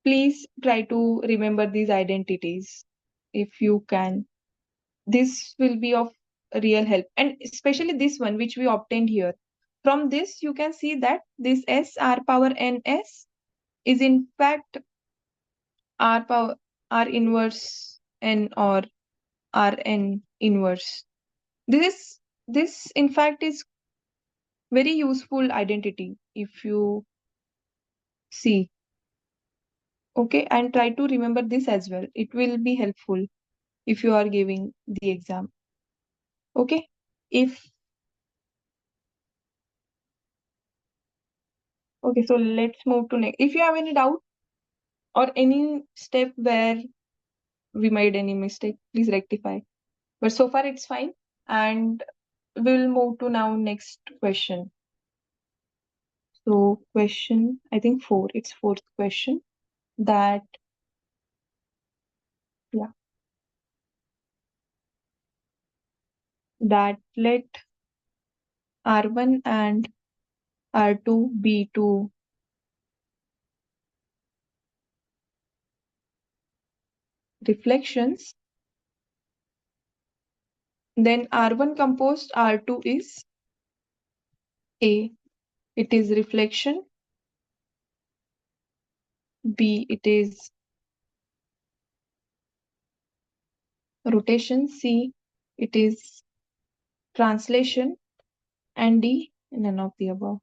please try to remember these identities if you can. This will be of real help, and especially this one which we obtained here. From this, you can see that this S R power n S is in fact R power R inverse n or Rn inverse. This in fact is very useful identity if you see. Okay, and try to remember this as well. It will be helpful if you are giving the exam. Okay, if okay, so let's move to next. If you have any doubt or any step where we made any mistake, please rectify. But so far it's fine, and we'll move to now next question. So question, I think four. It's fourth question. That yeah, that let R1 and R2 be two reflections. Then R1 composed R2 is A. It is reflection. B. It is rotation. C. It is translation. And D. None of the above.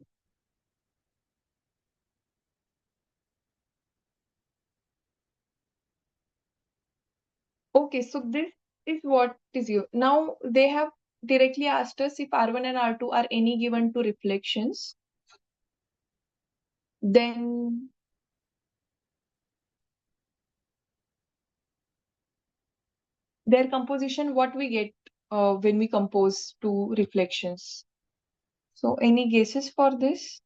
Okay, so this is what is you. Now they have directly asked us if R1 and R2 are any given two reflections. Then their composition, what we get when we compose two reflections. So any guesses for this?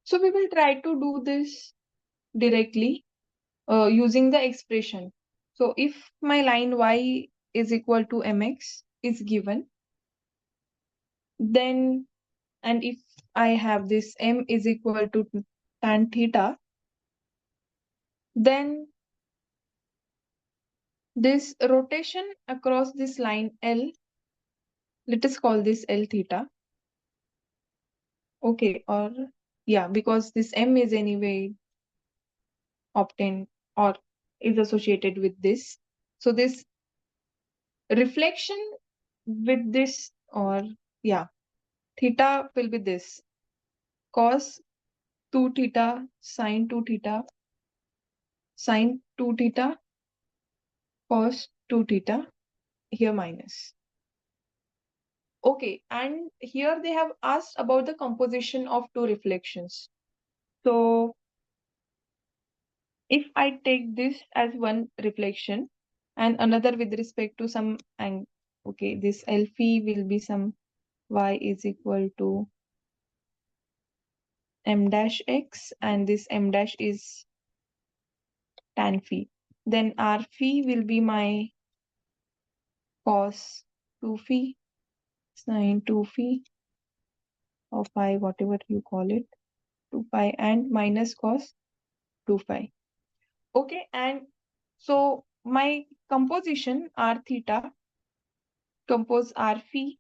So we will try to do this directly using the expression. So if my line y is equal to mx is given, then, and if I have this m is equal to tan theta, then this rotation across this line L, let us call this L theta. Okay, or yeah, because this m is anyway obtained or is associated with this. So this reflection with this, or yeah, theta will be this cos 2 theta sin 2 theta sin 2 theta cos 2 theta, here minus. Okay, and here they have asked about the composition of two reflections. So if I take this as one reflection and another with respect to some angle, okay, this L phi will be some y is equal to m dash x, and this m dash is tan phi. Then r phi will be my cos 2 phi sin 2 phi or phi, whatever you call it, 2 pi, and minus cos 2 phi. Okay, and so my composition r theta compose r phi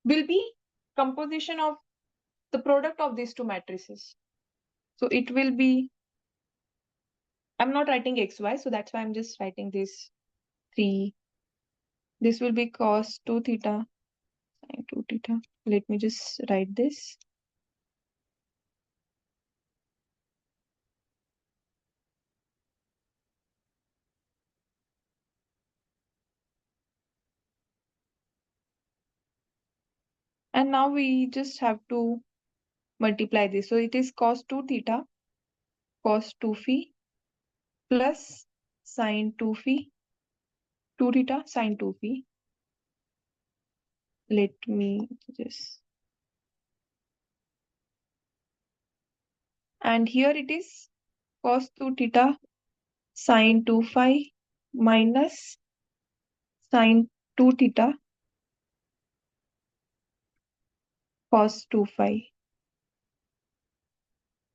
will be composition of the product of these two matrices. So it will be, I'm not writing xy, so that's why I'm just writing this 3. This will be cos 2 theta sin 2 theta. Let me just write this. And now we just have to multiply this. So it is cos 2 theta cos 2 phi plus sin 2 phi 2 theta sin 2 phi. Let me just, and here it is cos 2 theta sin 2 phi minus sin 2 theta cos 2 phi.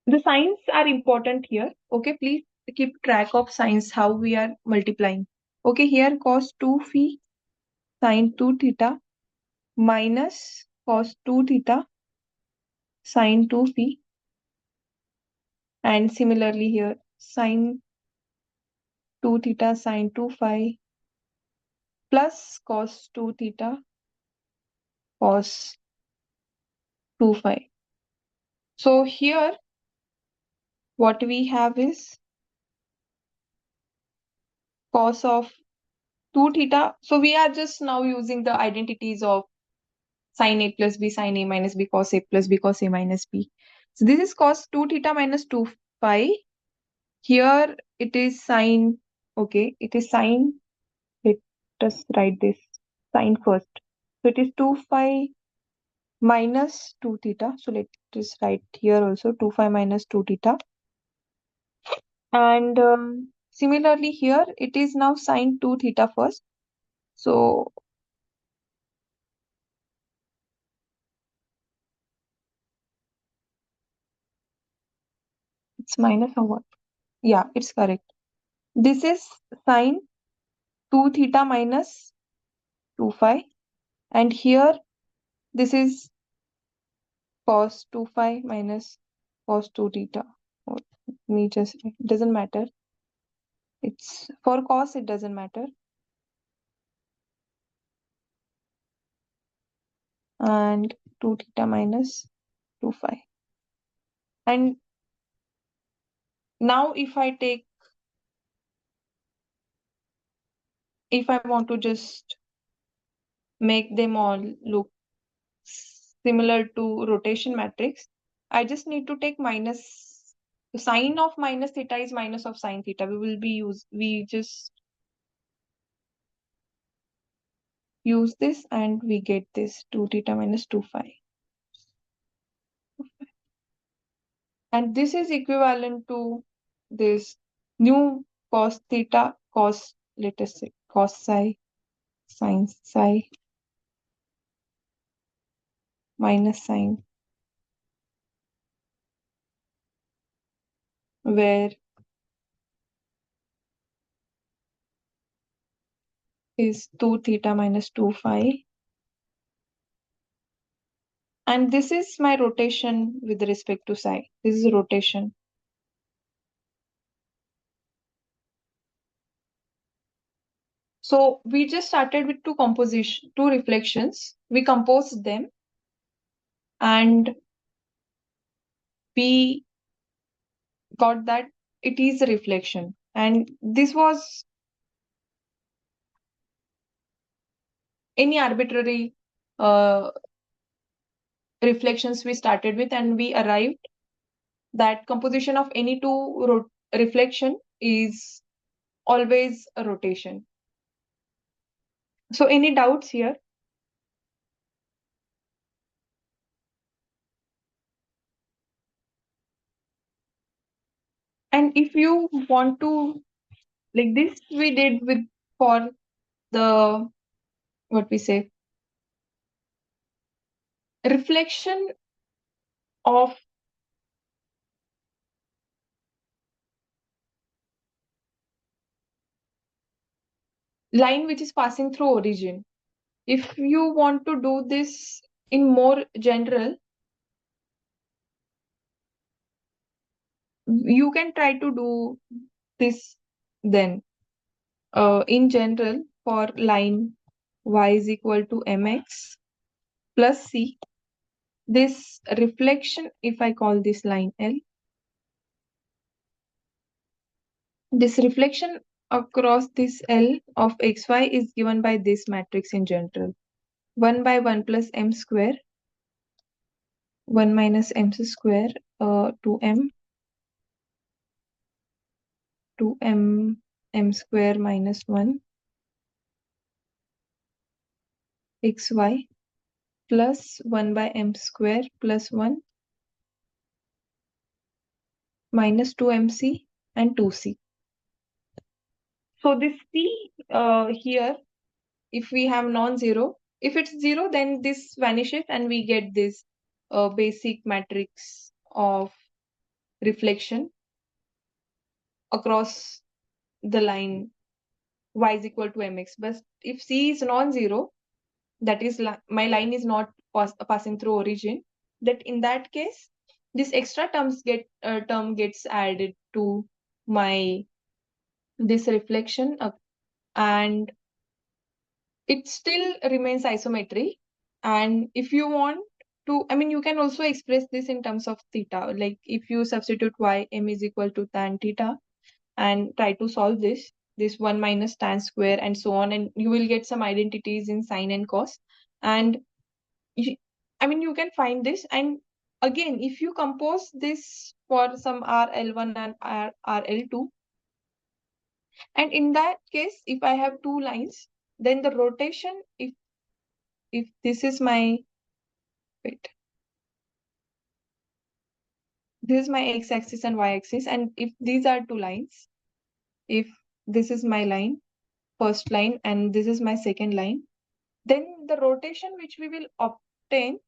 The signs are important here. Okay, please keep track of signs, how we are multiplying. Okay, here cos 2 phi sin 2 theta minus cos 2 theta sin 2 phi, and similarly here sin 2 theta sin 2 phi plus cos 2 theta cos 2 phi. So here what we have is cos of 2 theta. So we are just now using the identities of sin A plus B sin A minus B cos A plus B cos A minus B. So this is cos 2 theta minus 2 phi. Here it is sin, okay, it is sin, let us write this sin first. So it is 2 phi minus 2 theta. So let us write here also 2 phi minus 2 theta. And similarly here it is now sin 2 theta first. So it's minus or what? Yeah, it's correct. This is sin 2 theta minus 2 phi, and here this is cos 2 phi minus cos 2 theta. Or me just, it doesn't matter. It's for cos, it doesn't matter. And 2 theta minus 2 phi. And now if I take, if I want to just make them all look similar to rotation matrix, I just need to take minus, the sign of minus theta is minus of sin theta. We just use this and we get this 2 theta minus 2 phi. And this is equivalent to this new cos theta, let us say, cos psi, sin psi, minus sin, where is 2 theta minus 2 phi. And this is my rotation with respect to psi. This is rotation. So we just started with two reflections. We composed them and we got that it is a reflection. And this was any arbitrary uh, reflections we started with, and we arrived that composition of any two reflection is always a rotation. So any doubts here? And if you want to, like this we did with for the, what we say, reflection of line which is passing through origin. If you want to do this in more general, you can try to do this then. In general, for line y is equal to mx plus c, this reflection, if I call this line L, this reflection across this L of xy is given by this matrix in general. 1 by 1 plus m square, 1 minus m square, 2m, 2m, m square minus 1, xy, plus 1 by m square plus 1, minus 2mc and 2c. So this c here, if we have non-zero, if it's 0, then this vanishes and we get this basic matrix of reflection across the line y is equal to mx. But if c is non-zero, that is my line is not passing through origin, that in that case this extra term gets added to my this reflection, and it still remains isometry. And if you want to, I mean, you can also express this in terms of theta, like if you substitute y, m is equal to tan theta, and try to solve this 1 minus tan square and so on, and you will get some identities in sine and cos. And I mean, you can find this. And again, if you compose this for some RL1 and RL2, and in that case, if I have two lines, then the rotation, if this is my, wait, this is my x-axis and y-axis, and if these are two lines, if this is my line, first line, and this is my second line, then the rotation which we will obtain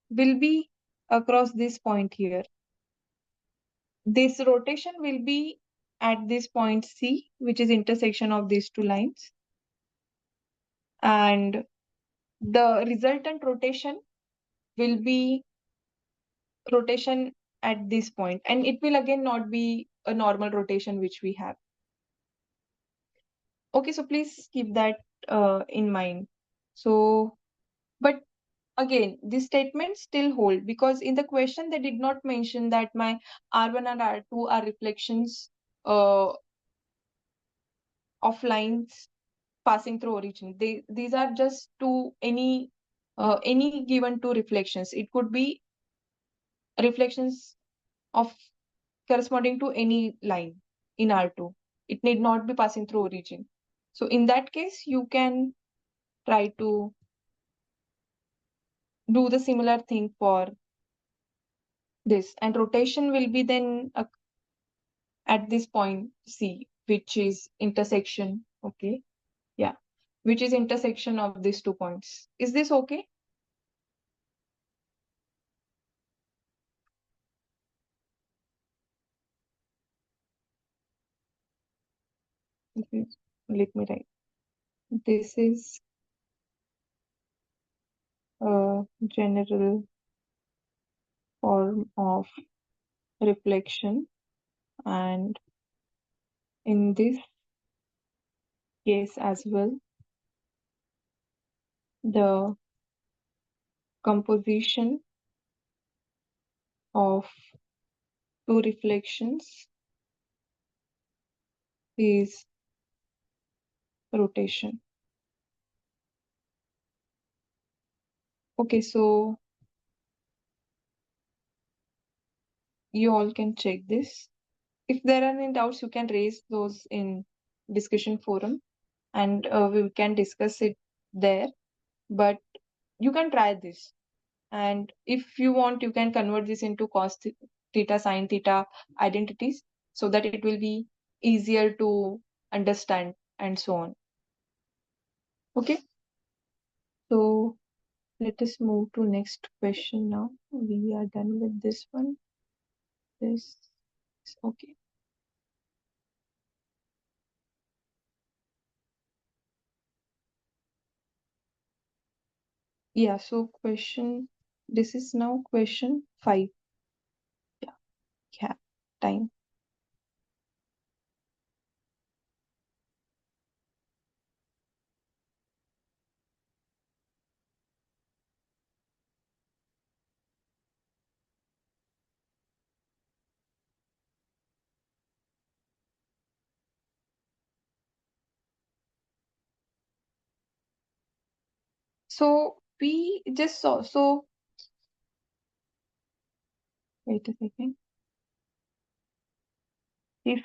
will be across this point here. This rotation will be at this point C, which is intersection of these two lines. And the resultant rotation will be rotation at this point. And it will again not be a normal rotation which we have. Okay, so please keep that in mind. So, but again, this statement still hold, because in the question they did not mention that my R1 and R2 are reflections of lines passing through origin. These are just to any given two reflections. It could be reflections of corresponding to any line in R2. It need not be passing through origin. So in that case, you can try to do the similar thing for this, and rotation will be then at this point C, which is intersection. Okay, yeah, which is intersection of these 2 points. Is this okay? Okay, let me write. This is a general form of reflection, and in this case as well, the composition of two reflections is rotation. Okay, so you all can check this. If there are any doubts, you can raise those in discussion forum, and we can discuss it there. But you can try this, and if you want, you can convert this into cos theta, sin theta identities, so that it will be easier to understand and so on. Okay, so let us move to next question now. We are done with this one. This, okay. Yeah, so this is now question 5. Yeah, yeah, time. So we just saw, so wait a second. If,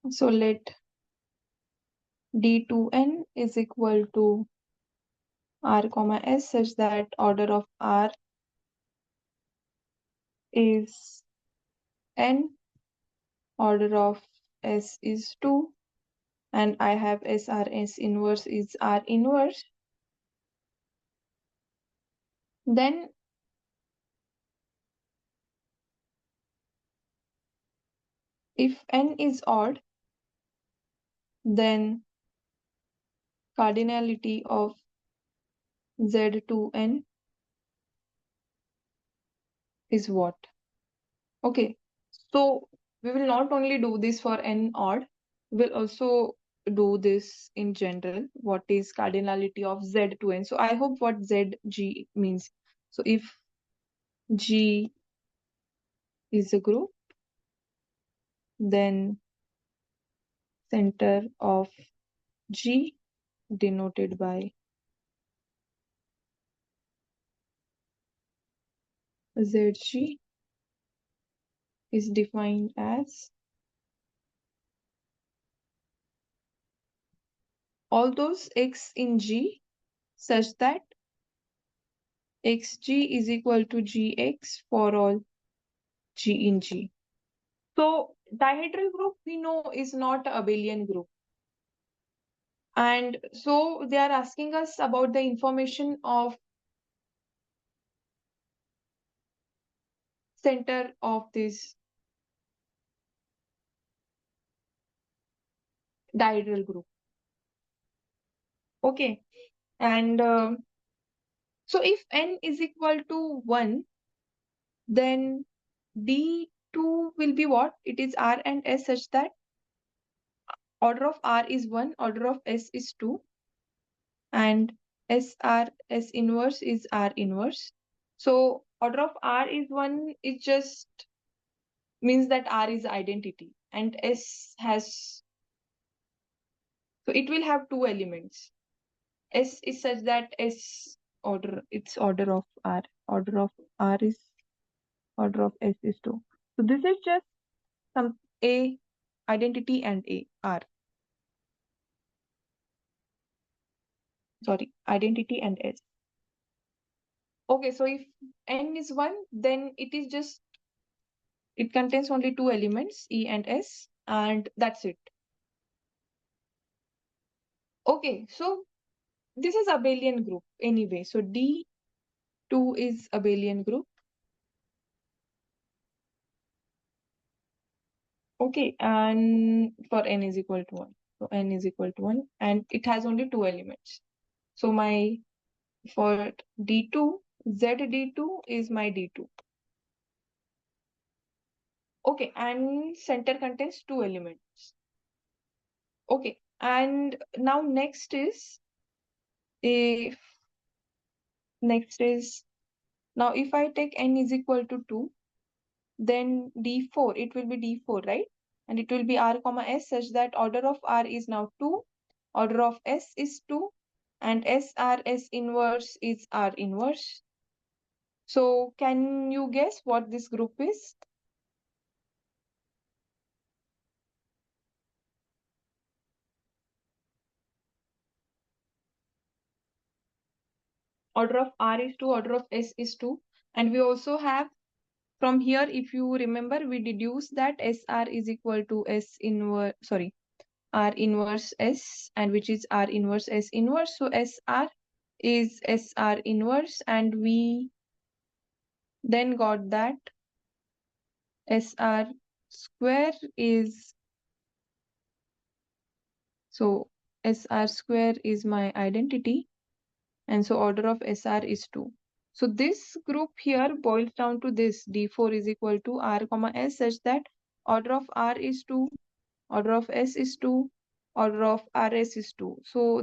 so let D2n is equal to R comma S such that order of R is n, order of S is 2, and I have SRS inverse is R inverse. Then if n is odd, then cardinality of Z2n is what? Okay, so we will not only do this for n odd, we'll also do this in general. What is cardinality of Z to n? So I hope what ZG means. So if G is a group, then center of G denoted by ZG is defined as all those x in G such that xg is equal to gx for all G in G. So dihedral group we know is not a abelian group. And so they are asking us about the information of center of this dihedral group. Okay. And so if n is equal to 1, then D2 will be what? It is R and S such that order of R is 1, order of S is 2, and S inverse is R inverse. So order of R is 1, it just means that R is identity, and S has, so it will have two elements. S is such that S order, it's order of R. Order of R is, order of S is 2. So this is just some A identity and A R. Sorry, identity and S. Okay, so if n is 1, then it contains only two elements, E and S, and that's it. Okay, so this is abelian group anyway. So D2 is abelian group. Okay, and for n is equal to 1. So n is equal to 1, and it has only two elements. So for D2, ZD2 is my D2. Okay, and center contains two elements. Okay, and now if next is now if I take n is equal to 2, then D4, it will be D4, right? And it will be R comma S such that order of R is now 2, order of S is 2, and S inverse is R inverse. So can you guess what this group is? Order of R is 2, order of S is 2. And we also have from here, if you remember, we deduce that SR is equal to R inverse S, and which is R inverse S inverse. So SR is SR inverse, and we then got that SR square is so SR square is my identity, and so order of SR is 2. So this group here boils down to this: D4 is equal to R comma S such that order of R is 2, order of S is 2, order of RS is 2. So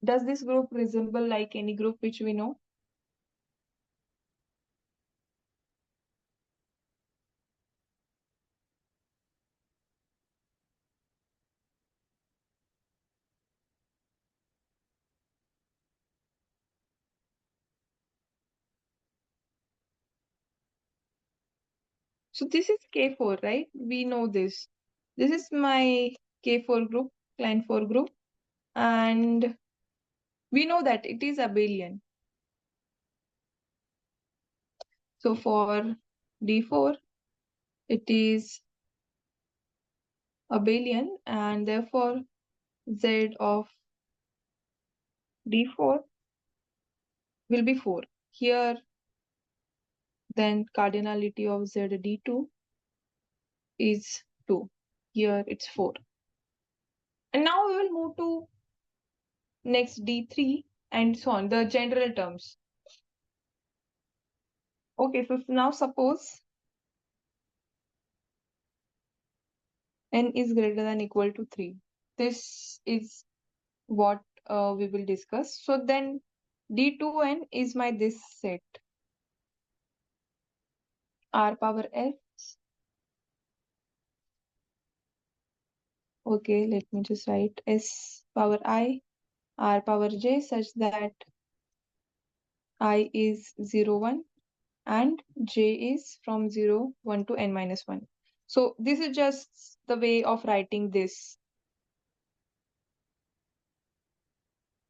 does this group resemble like any group which we know? So this is K4, right? We know this. This is my K4 group, client 4 group, and we know that it is abelian. So for D4, it is abelian, and therefore Z of D4 will be 4. Here, then cardinality of ZD2 is 2. Here it's 4. And now we will move to next D3 and so on, the general terms. Okay, so now suppose n is greater than equal to 3. This is what we will discuss. So then D2n is my this set. R power s. Okay, let me just write s power I, R power j such that I is 0, 1 and j is from 0, 1 to n minus 1. So this is just the way of writing this.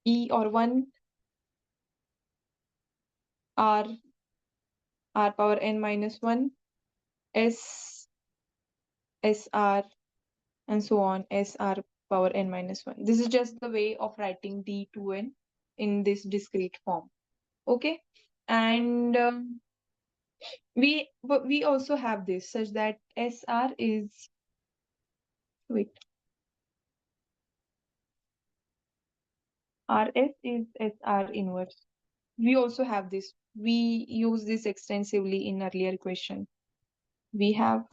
E or 1, R, R power n minus 1, S, SR, and so on, SR power n minus 1. This is just the way of writing D2n in this discrete form. Okay. And we also have this such that SR is, wait, RS is SR inverse. We also have this. We use this extensively in earlier question. We have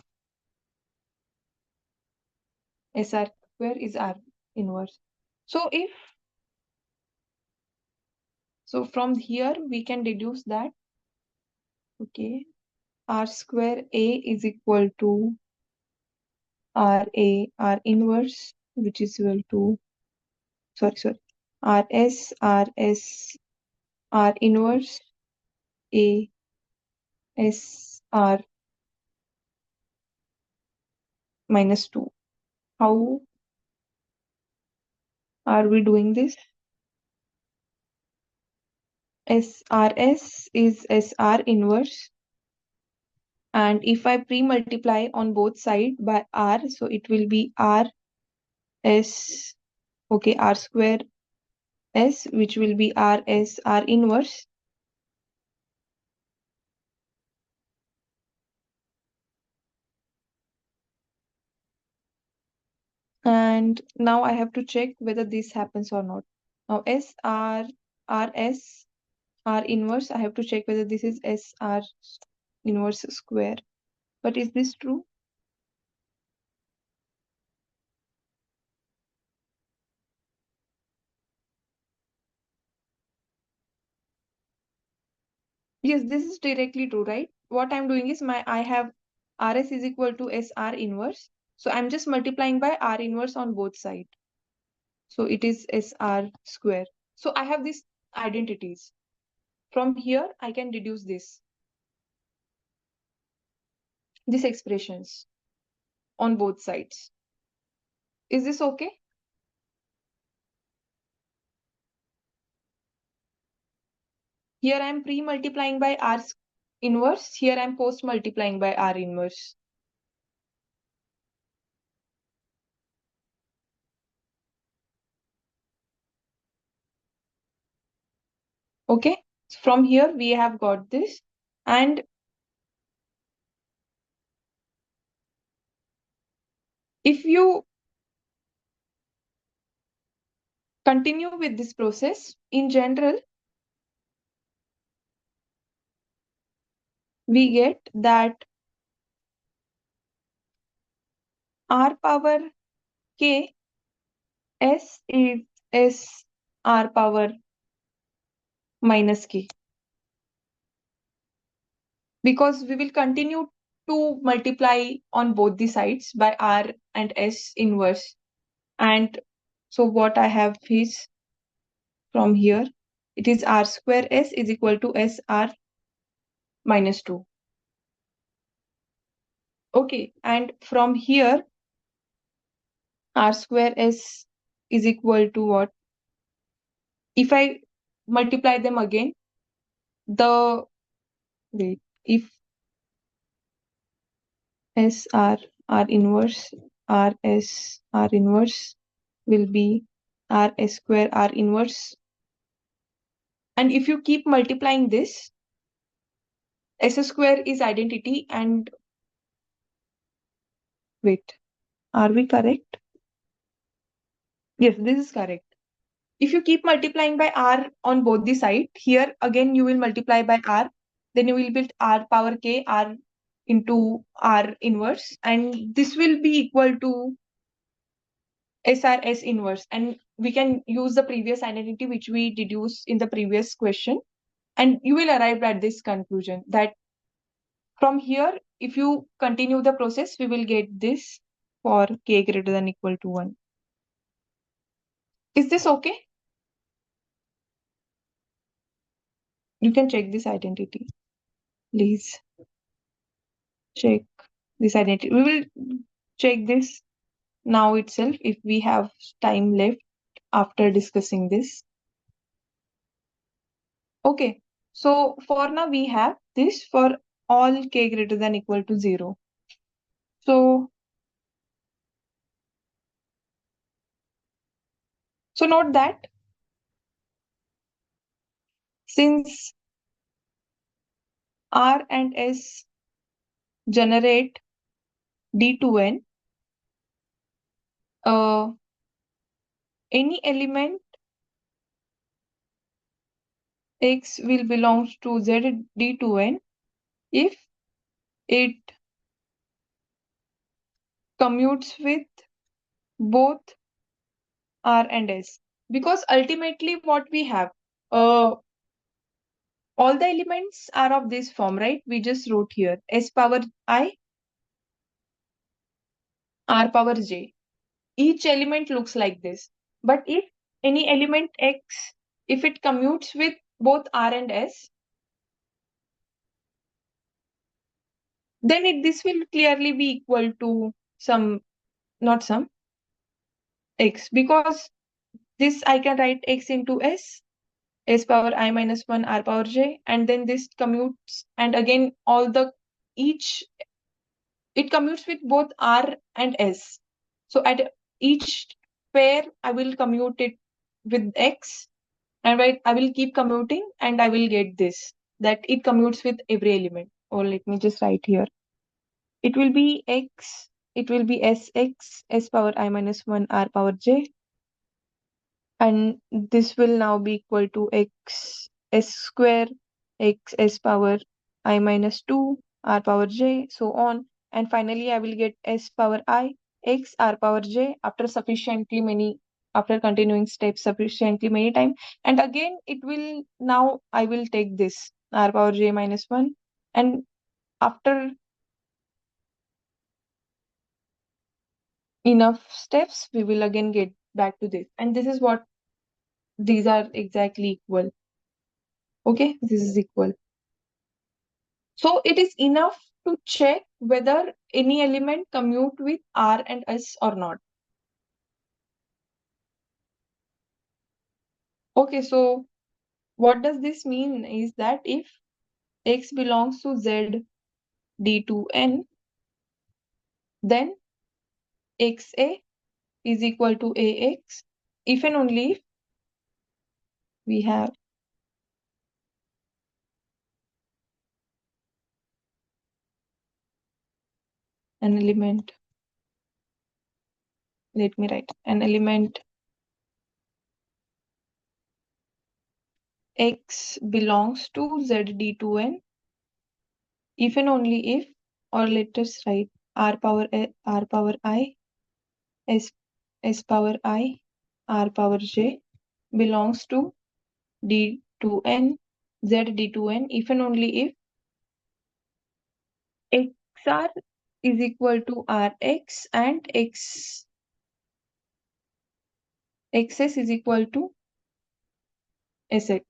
SR square is R inverse. So from here we can deduce that, okay, R square A is equal to R inverse, which is equal to, sorry, RS R inverse A S R minus 2. How are we doing this? SRS is SR inverse. And if I pre-multiply on both sides by R, so it will be R S, okay, R square S, which will be R S R inverse. And now I have to check whether this happens or not. Now S R R S R inverse, I have to check whether this is S R inverse square. But is this true? Yes, this is directly true, right? What I'm doing is I have RS is equal to SR inverse. So I'm just multiplying by R inverse on both sides. So it is SR square. So I have these identities. From here, I can deduce these expressions on both sides. Is this okay? Here I'm pre-multiplying by R inverse. Here I'm post-multiplying by R inverse. Okay. So from here, we have got this. And if you continue with this process, in general, we get that R power K S is S R power minus K. Because we will continue to multiply on both the sides by R and S inverse. And so what I have is from here, it is R square S is equal to S R minus 2. Okay, and from here, R square S is equal to what? If I multiply them again, the, wait, if S R inverse, R S R inverse will be R S square R inverse. And if you keep multiplying this, S square is identity and wait, are we correct? Yes, this is correct. If you keep multiplying by R on both the side, here again you will multiply by R, then you will build R power K, R into R inverse, and this will be equal to SRS inverse. And we can use the previous identity which we deduced in the previous question, and you will arrive at this conclusion that from here, if you continue the process, we will get this for K greater than equal to 1. Is this okay? You can check this identity. Please check this identity. We will check this now itself if we have time left after discussing this. Okay, so for now we have this for all K greater than equal to 0. So note that since R and S generate D to N, any element X will belongs to Z D to N if it commutes with both R and S. Because ultimately what we have, uh, all the elements are of this form, right? We just wrote here S power I, R power J. Each element looks like this. But if any element X, if it commutes with both R and S, then this will clearly be equal to some, not some, X. Because this I can write X into S, s power I minus 1 r power j, and then this commutes, and again each it commutes with both r and s. So at each pair I will commute it with x, and I will keep commuting, and I will get this, that it commutes with every element. Or let me just write here. It will be sx s power I minus 1 r power j, and this will now be equal to x s square x s power I minus 2 r power j, so on. And finally I will get s power I x r power j after continuing steps sufficiently many times. And again it will, now I will take this r power j minus 1, and after enough steps we will again get back to this, and this is what these are exactly equal. Okay, this is equal. So it is enough to check whether any element commute with R and S or not. Okay, so what does this mean is that if X belongs to Z D2N, then XA is equal to AX if and only if we have an element. Let me write an element X belongs to Z D2N if and only if, or let us write R power I S power I r power j belongs to D2n Z D2n if and only if xr is equal to rx and xs is equal to sx.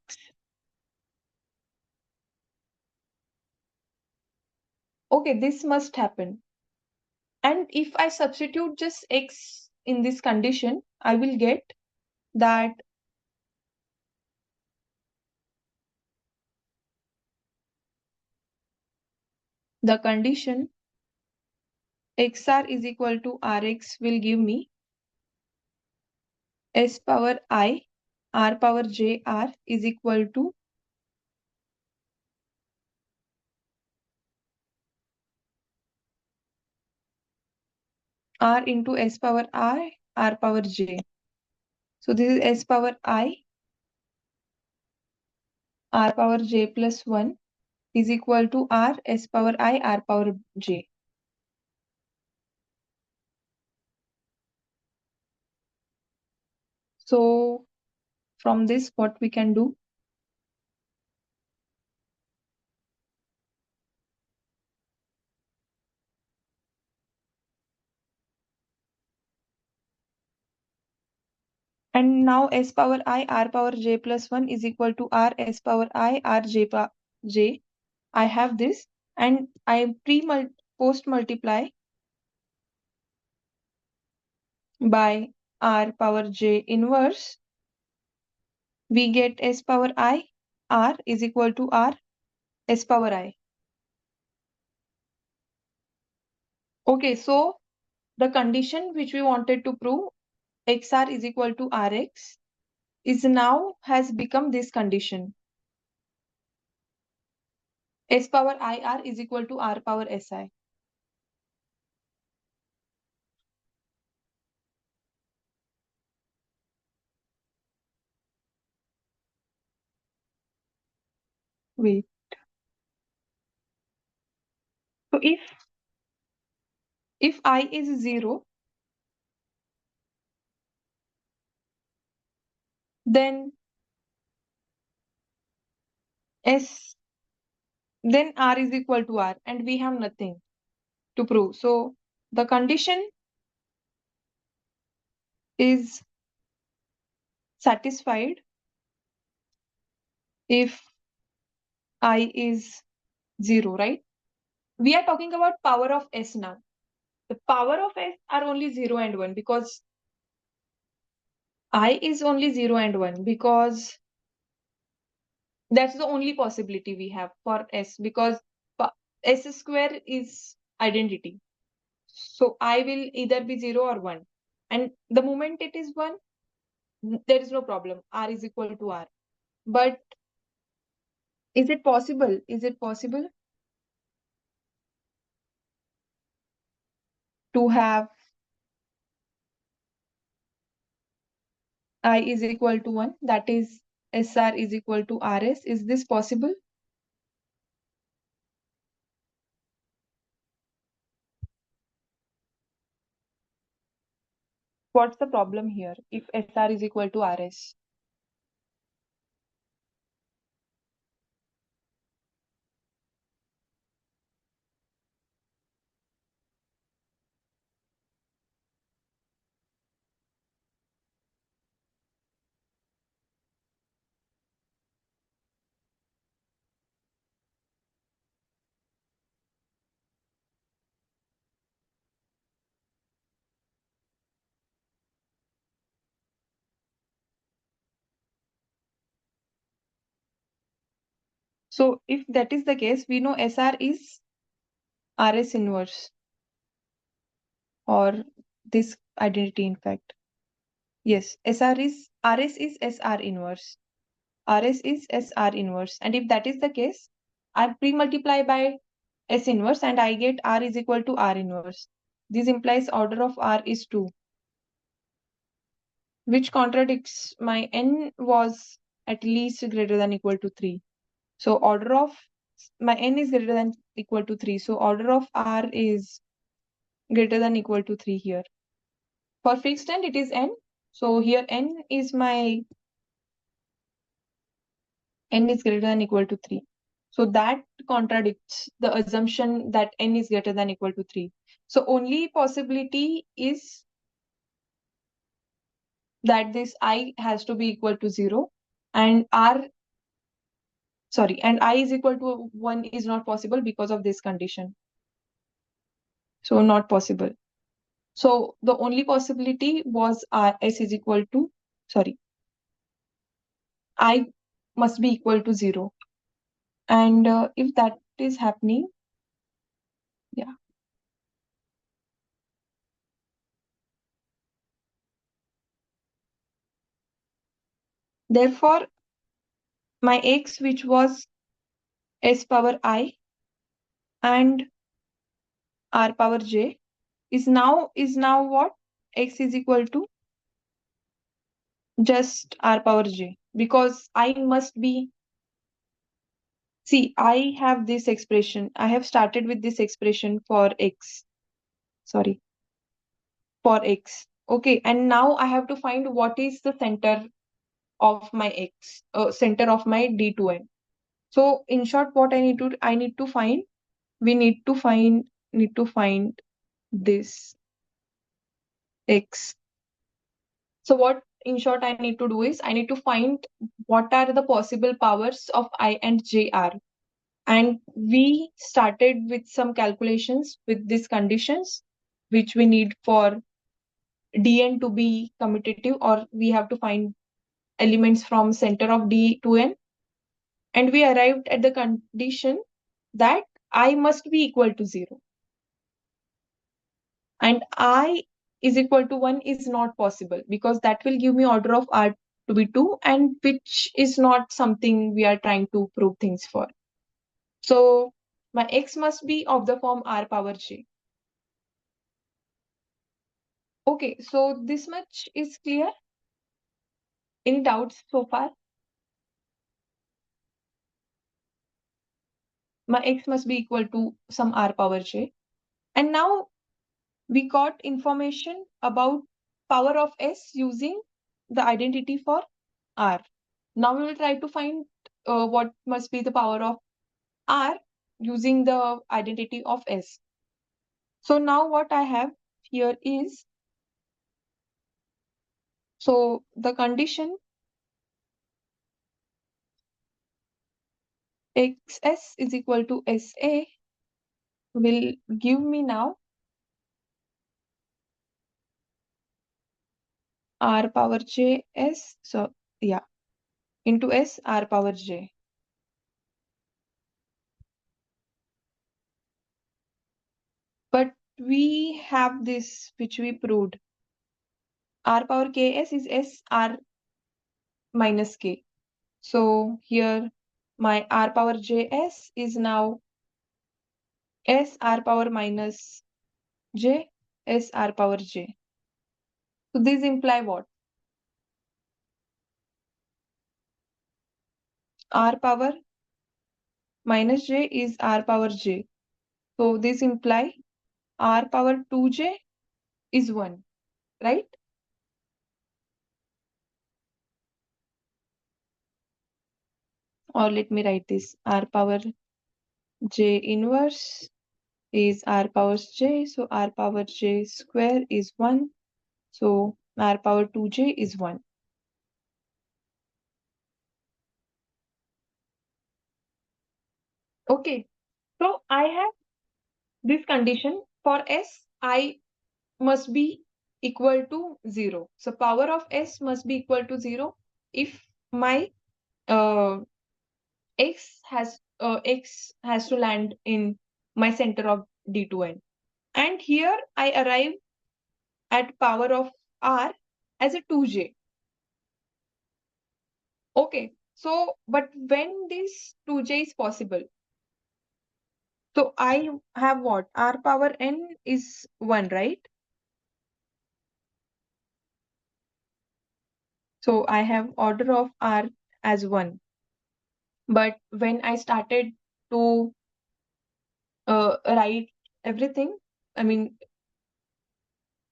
Okay, this must happen. And if I substitute just x in this condition, I will get that the condition xr is equal to rx will give me s power I r power j r is equal to r into s power I r power j. So this is s power I r power j plus 1 is equal to r s power I r power j. So from this what we can do? And now s power I r power j plus 1 is equal to r s power I r j. I have this, and I post multiply by r power j inverse. We get s power I r is equal to r s power I. Okay, so the condition which we wanted to prove, xr is equal to rx, is now has become this condition. S power IR is equal to R power SI. Wait. So if I is 0, then S then R is equal to R, and we have nothing to prove. So the condition is satisfied if I is 0, right? We are talking about power of S now. The power of S are only 0 and 1 because I is only 0 and 1 because That's the only possibility we have for S, because S square is identity. So I will either be 0 or 1. And the moment it is 1, there is no problem. R is equal to R. But is it possible? Is it possible to have I is equal to 1? That is SR is equal to RS. Is this possible? What's the problem here if SR is equal to RS? So if that is the case, we know SR is RS inverse, or this identity in fact. Yes, RS is SR inverse. RS is SR inverse. And if that is the case, I pre-multiply by S inverse and I get R is equal to R inverse. This implies order of R is 2, which contradicts my N was at least greater than equal to 3. So order of my N is greater than equal to 3. So order of R is greater than equal to 3 here. For fixed end, it is N. So here N is greater than equal to 3. So that contradicts the assumption that N is greater than equal to 3. So only possibility is that this I has to be equal to 0 and and I is equal to 1 is not possible because of this condition. So not possible. So the only possibility was S is equal to, I must be equal to 0. And if that is happening, yeah. Therefore, my X, which was S power I and R power J, is now what? X is equal to just R power J, because I must be, see, I have this expression. I have started with this expression for X. Sorry, for X. Okay, and now I have to find what is the center of my X, center of my D2N. So in short, what I need to find, we need to find this X. So what in short I need to do is I need to find what are the possible powers of I and J are. And we started with some calculations with these conditions, which we need for Dn to be commutative, or we have to find elements from center of D to N. And we arrived at the condition that I must be equal to 0. And I is equal to 1 is not possible, because that will give me order of R to be 2, and which is not something we are trying to prove things for. So my X must be of the form R power J. Okay, so this much is clear. Any doubts so far? My X must be equal to some R power J. And now we got information about power of S using the identity for R. Now we will try to find what must be the power of R using the identity of S. So now what I have here is, so the condition XS is equal to SA will give me now R power J S, so yeah, into S R power J. But we have this which we proved. R power ks is s r minus k. So here my r power js is now s r power minus j s r power j. So these imply what? R power minus j is r power j. So this imply r power 2j is 1, right? Or let me write this. R power j inverse is r power j. So r power j square is 1. So r power 2j is 1. Okay. So I have this condition for s, I must be equal to 0. So power of s must be equal to 0 if my uh, x has to land in my center of D2n. And here I arrive at power of r as a 2j. Okay, so but when this 2j is possible, so I have what? R power n is 1, right? So I have order of r as 1. But when I started to write everything, I mean,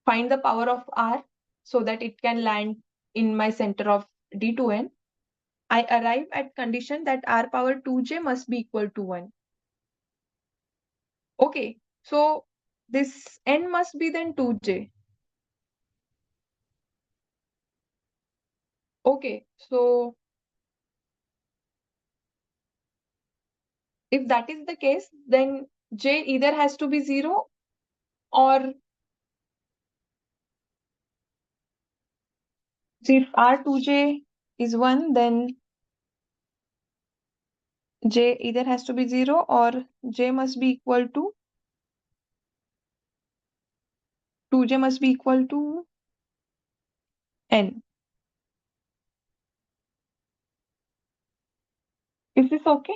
find the power of r so that it can land in my center of D2n, I arrive at condition that r power 2j must be equal to 1. Okay, so this n must be then 2j. Okay, so if that is the case, then j either has to be 0 or if r2j is 1, then j either has to be 0 or j must be equal to 2j must be equal to n. Is this okay?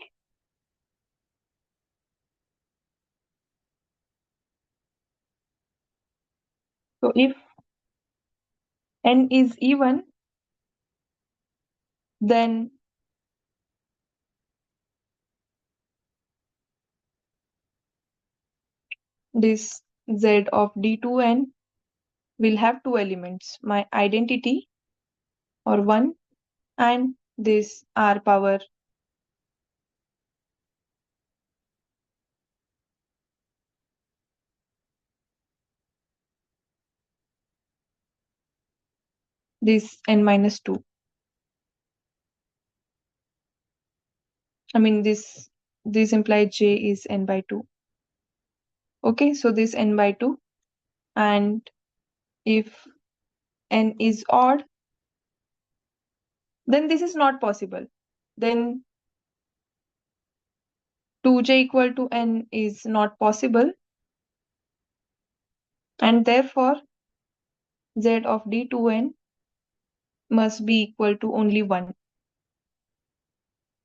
So if n is even, then this z of D2n will have two elements, my identity or 1 and this r power this n minus 2. I mean this implies j is n by 2. Okay, so this n by 2, and if n is odd, then this is not possible. Then 2j equal to n is not possible, and therefore z of D2n must be equal to only 1.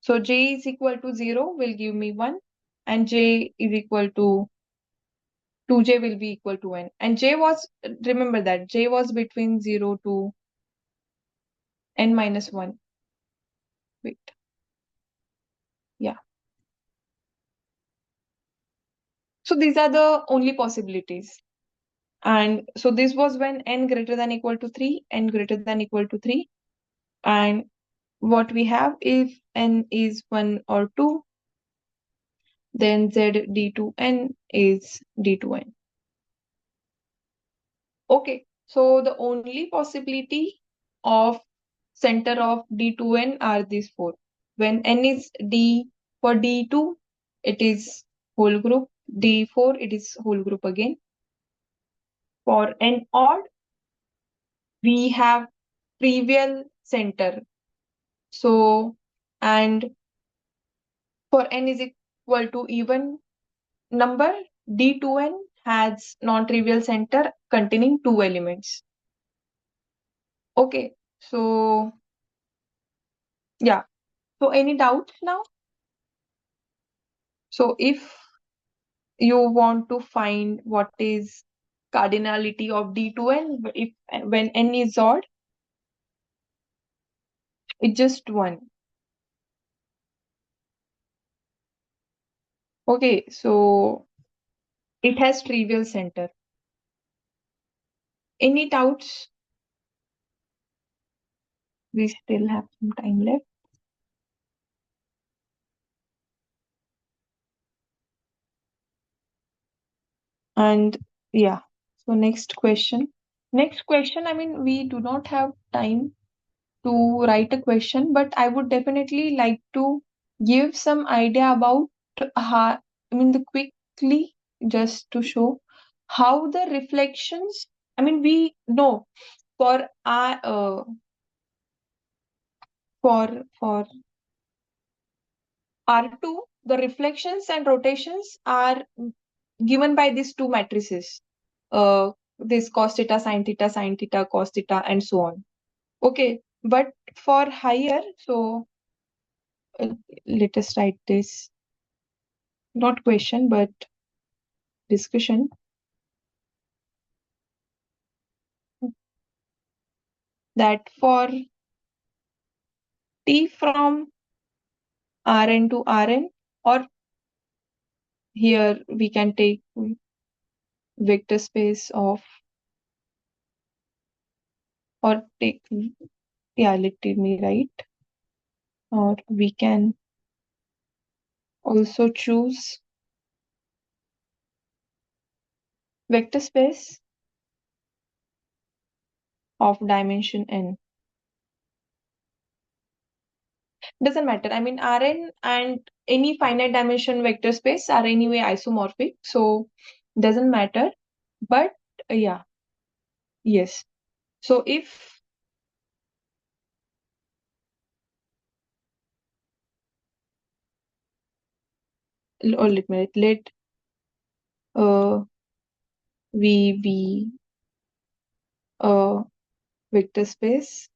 So j is equal to 0 will give me 1, and j is equal to 2j will be equal to n. And j was, remember that, j was between 0 to n minus 1. Wait, yeah. So these are the only possibilities. And so this was when n greater than equal to 3, n greater than equal to 3. And what we have, if n is 1 or 2, then z d2n is d2n. Okay, so the only possibility of center of D2n are these four. When n is D, for D2, it is whole group. D4, it is whole group again. For n odd, we have trivial center. So, and for n is equal to even number, D2n has non-trivial center containing two elements. Okay, so yeah. So any doubts now? So if you want to find what is cardinality of D2n, if when n is odd, it's just one. Okay, so it has trivial center. Any doubts? We still have some time left. And yeah, so next question. Next question, I mean, we do not have time to write a question, but I would definitely like to give some idea about how, I mean, the quickly just to show how the reflections, I mean, we know for our for R2, the reflections and rotations are given by these two matrices. This cos theta, cos theta, and so on. Okay, but for higher, so uh, let us write this, not question, but discussion, that for T from Rn to Rn, or here we can take vector space of, or take, yeah, let me write, or we can also choose vector space of dimension n. Doesn't matter. I mean, Rn and any finite dimension vector space are anyway isomorphic, so doesn't matter. But yeah, yes. So if or let uh, V be a vector space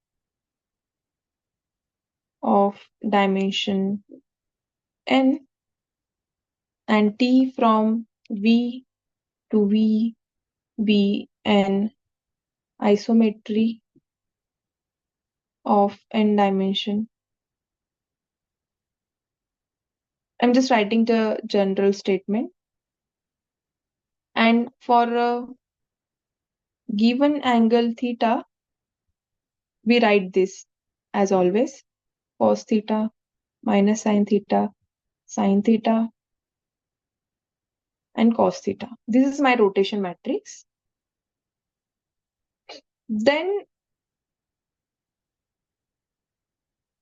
of dimension n, and T from V to V be an isometry of n dimension. I'm just writing the general statement. And for a given angle theta, we write this as always: cos theta minus sine theta, and cos theta. This is my rotation matrix. Then,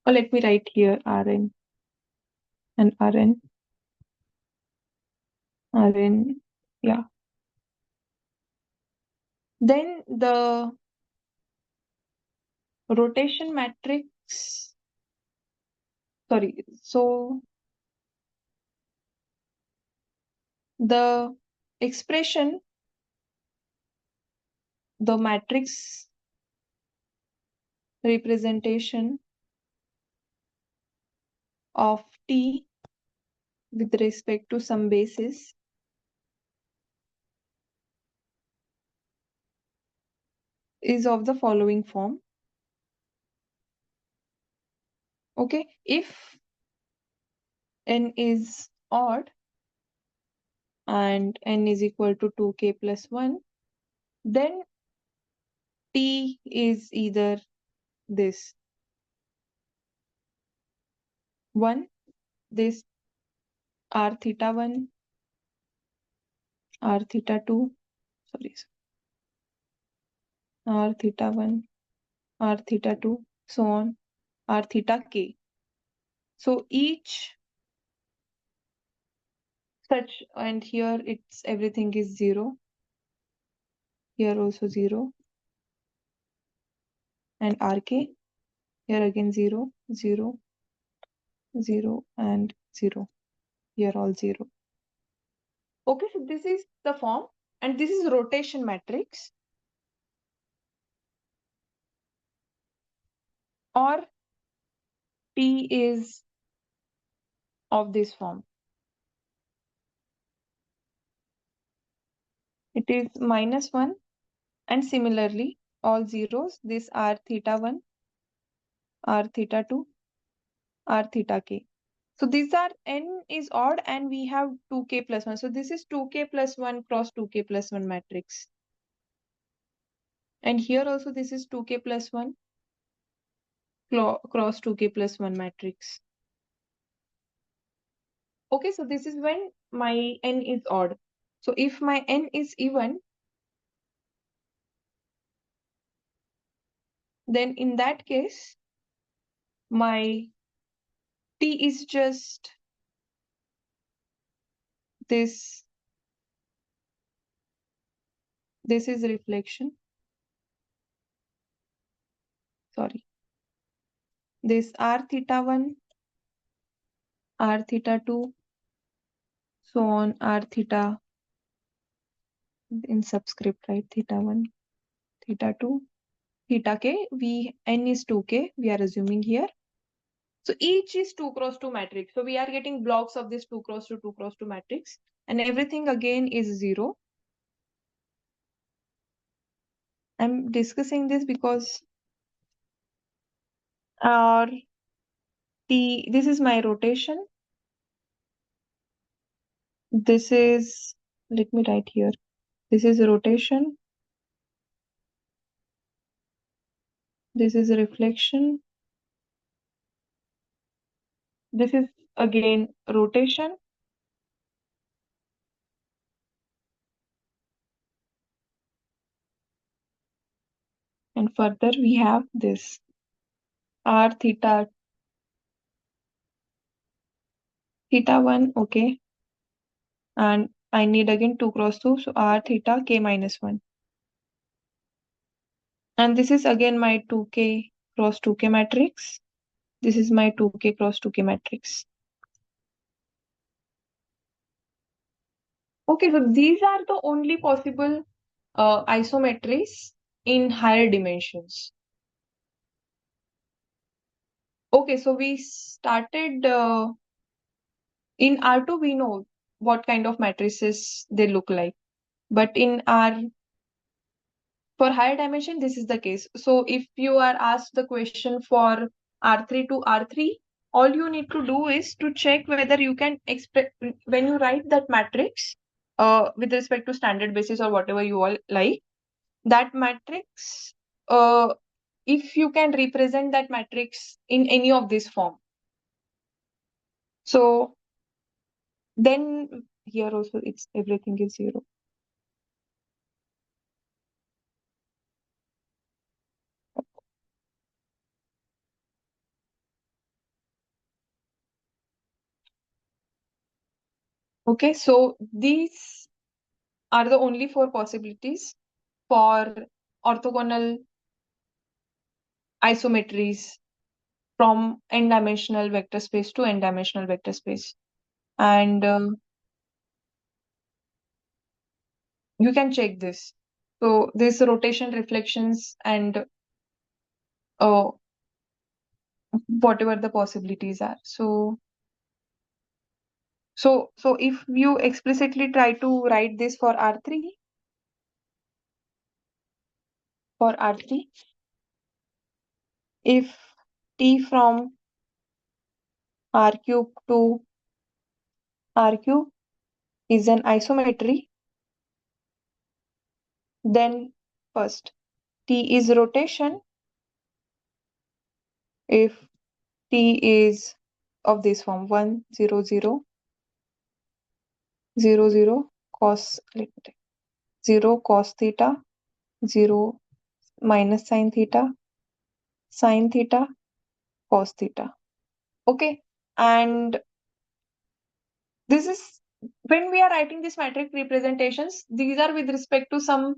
let me write here Rn and Rn, yeah. Then the rotation matrix, sorry, so the expression, the matrix representation of T with respect to some basis is of the following form. Okay, if n is odd and n is equal to 2k plus 1, then T is either this 1, this r theta 1, r theta 2, sorry, r theta 1, r theta 2, so on, r theta k. So each such, and here it's everything is 0, here also 0, and rk, here again 0, 0, 0, and 0, here all 0. Okay, so this is the form. and this is rotation matrix, or T is of this form. It is -1, and similarly all zeros, this R theta 1, R theta 2, R theta k. So these are n is odd and we have 2k plus 1. So this is 2k plus 1 cross 2k plus 1 matrix. And here also this is 2k plus 1 cross 2k plus 1 matrix. Okay, so this is when my n is odd. So if my n is even, then in that case, my T is just this. This is reflection. Sorry. This R theta 1, R theta 2, so on R theta in subscript, right? Theta 1, theta 2, theta k. N is 2k, we are assuming here. So each is 2 cross 2 matrix. So we are getting blocks of this 2 cross 2, 2 cross 2 matrix. And everything again is 0. I'm discussing this because our this is my rotation. This is, let me write here. This is rotation. This is reflection. This is again rotation. And further we have this R theta 1, okay. And I need again 2 cross 2, so R theta k minus 1. And this is again my 2k cross 2k matrix. This is my 2k cross 2k matrix. Okay, so these are the only possible isometries in higher dimensions. Okay, so we started in R2, we know what kind of matrices they look like. But in for higher dimension, this is the case. So if you are asked the question for R3 to R3, all you need to do is to check whether you can expect, when you write that matrix, with respect to standard basis or whatever you all like, that matrix, if you can represent that matrix in any of this form. So then here also it's everything is 0. Okay, so these are the only 4 possibilities for orthogonal isometries from n-dimensional vector space to n-dimensional vector space. And you can check this. So this rotation, reflections, and whatever the possibilities are. So if you explicitly try to write this for R3, if T from R cube to R cube is an isometry, then first T is rotation if T is of this form 1, 0, 0, 0, 0 cos, let me take 0 cos theta, 0 minus sine theta, cos theta. Okay, and this is when we are writing these matrix representations, these are with respect to some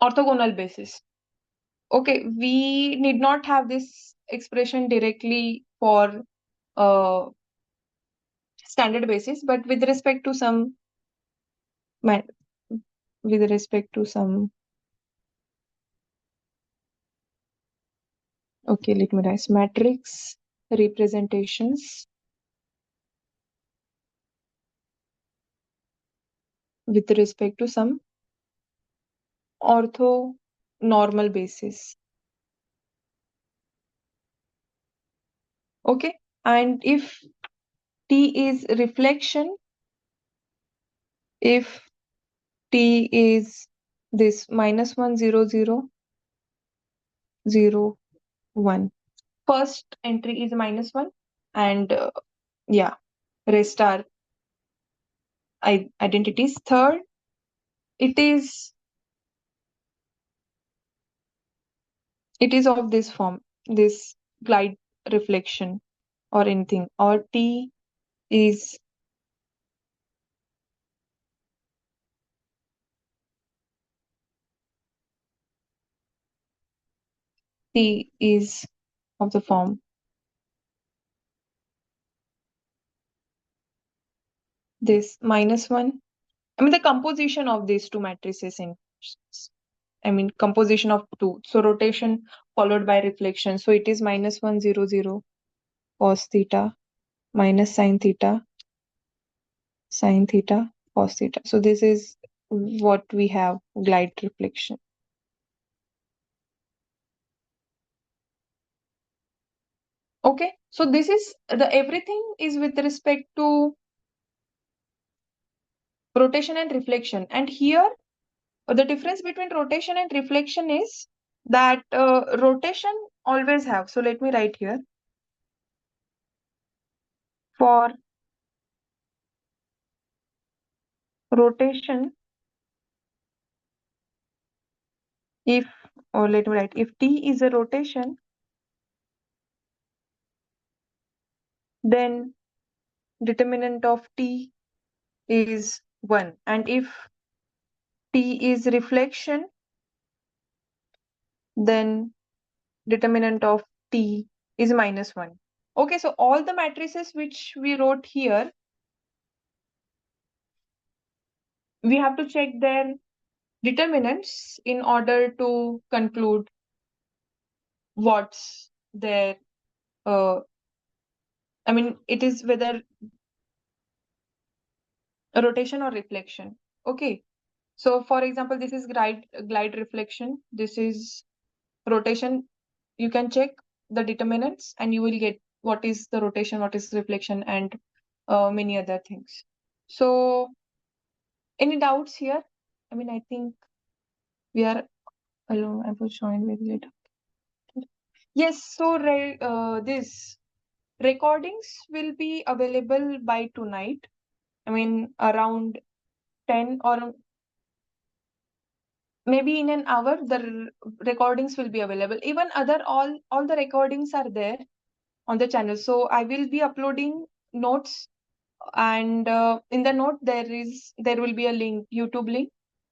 orthogonal basis. Okay, we need not have this expression directly for standard basis, but with respect to some with respect to some, okay, let me write matrix representations with respect to some orthonormal basis. Okay, and if T is reflection, if T is this -1, 0, 0, 0, 1. First entry is -1, and yeah, rest are identities. Third, it is of this form, this glide reflection or anything, or is T is of the form this -1. I mean the composition of these two matrices in, I mean composition of two. So rotation followed by reflection. So it is -1, 0, 0, cos theta minus sine theta, cos theta. So this is what we have, glide reflection. Okay, so this is the everything is with respect to rotation and reflection. And here the difference between rotation and reflection is that rotation always have. So let me write here, for rotation, if, or let me write, if T is a rotation, then determinant of T is 1. And if T is reflection, then determinant of T is -1. Okay, so all the matrices which we wrote here, we have to check their determinants in order to conclude what's their, I mean, it is whether a rotation or reflection. Okay, so for example, this is glide reflection, this is rotation. You can check the determinants and you will get what is the rotation, what is reflection, and many other things. So any doubts here? I mean, I think we are alone. I was joined very late. Yes, so this recordings will be available by tonight. I mean, around 10 or maybe in an hour, the recordings will be available. Even other all the recordings are there on the channel. So I will be uploading notes, and in the note there will be a link, YouTube link,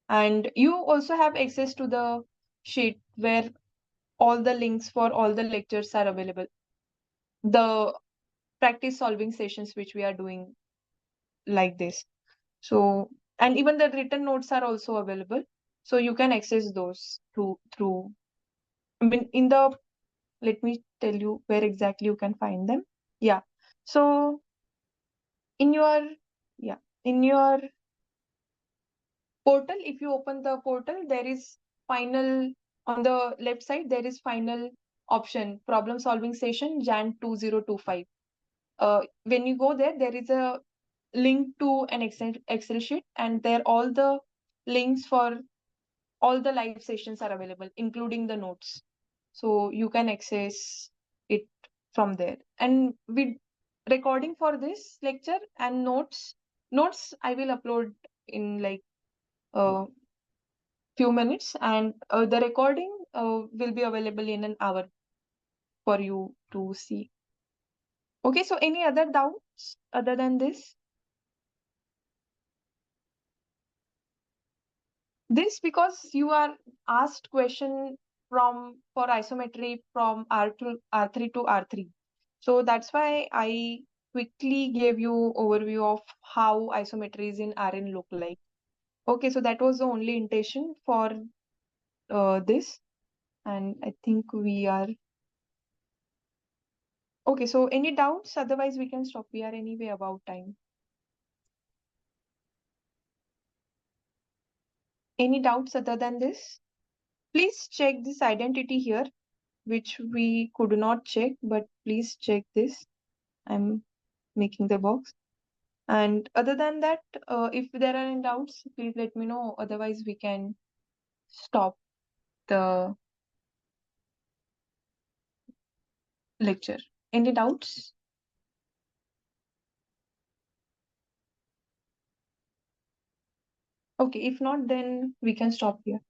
and you also have access to the sheet where all the links for all the lectures are available. The practice solving sessions which we are doing like this. So, and even the written notes are also available. So you can access those through, I mean, in the, let me tell you where exactly you can find them. Yeah. So in your, yeah, in your portal, if you open the portal, there is final, on the left side, there is final option, problem solving session, Jan 2025. When you go there, there is a link to an Excel sheet, and there all the links for all the live sessions are available, including the notes. So you can access it from there. And with recording for this lecture and notes I will upload in like a few minutes, and the recording will be available in an hour for you to see. Okay, so any other doubts other than this? This because you are asked question from for isometry from R3 to R3. So that's why I quickly gave you overview of how isometries in Rn look like. Okay, so that was the only intention for this, and I think we are okay. So any doubts? Otherwise, we can stop. We are anyway about time. Any doubts other than this? Please check this identity here, which we could not check, but please check this. I'm making the box. And other than that, if there are any doubts, please let me know. Otherwise, we can stop the lecture. Any doubts? Okay, if not, then we can stop here.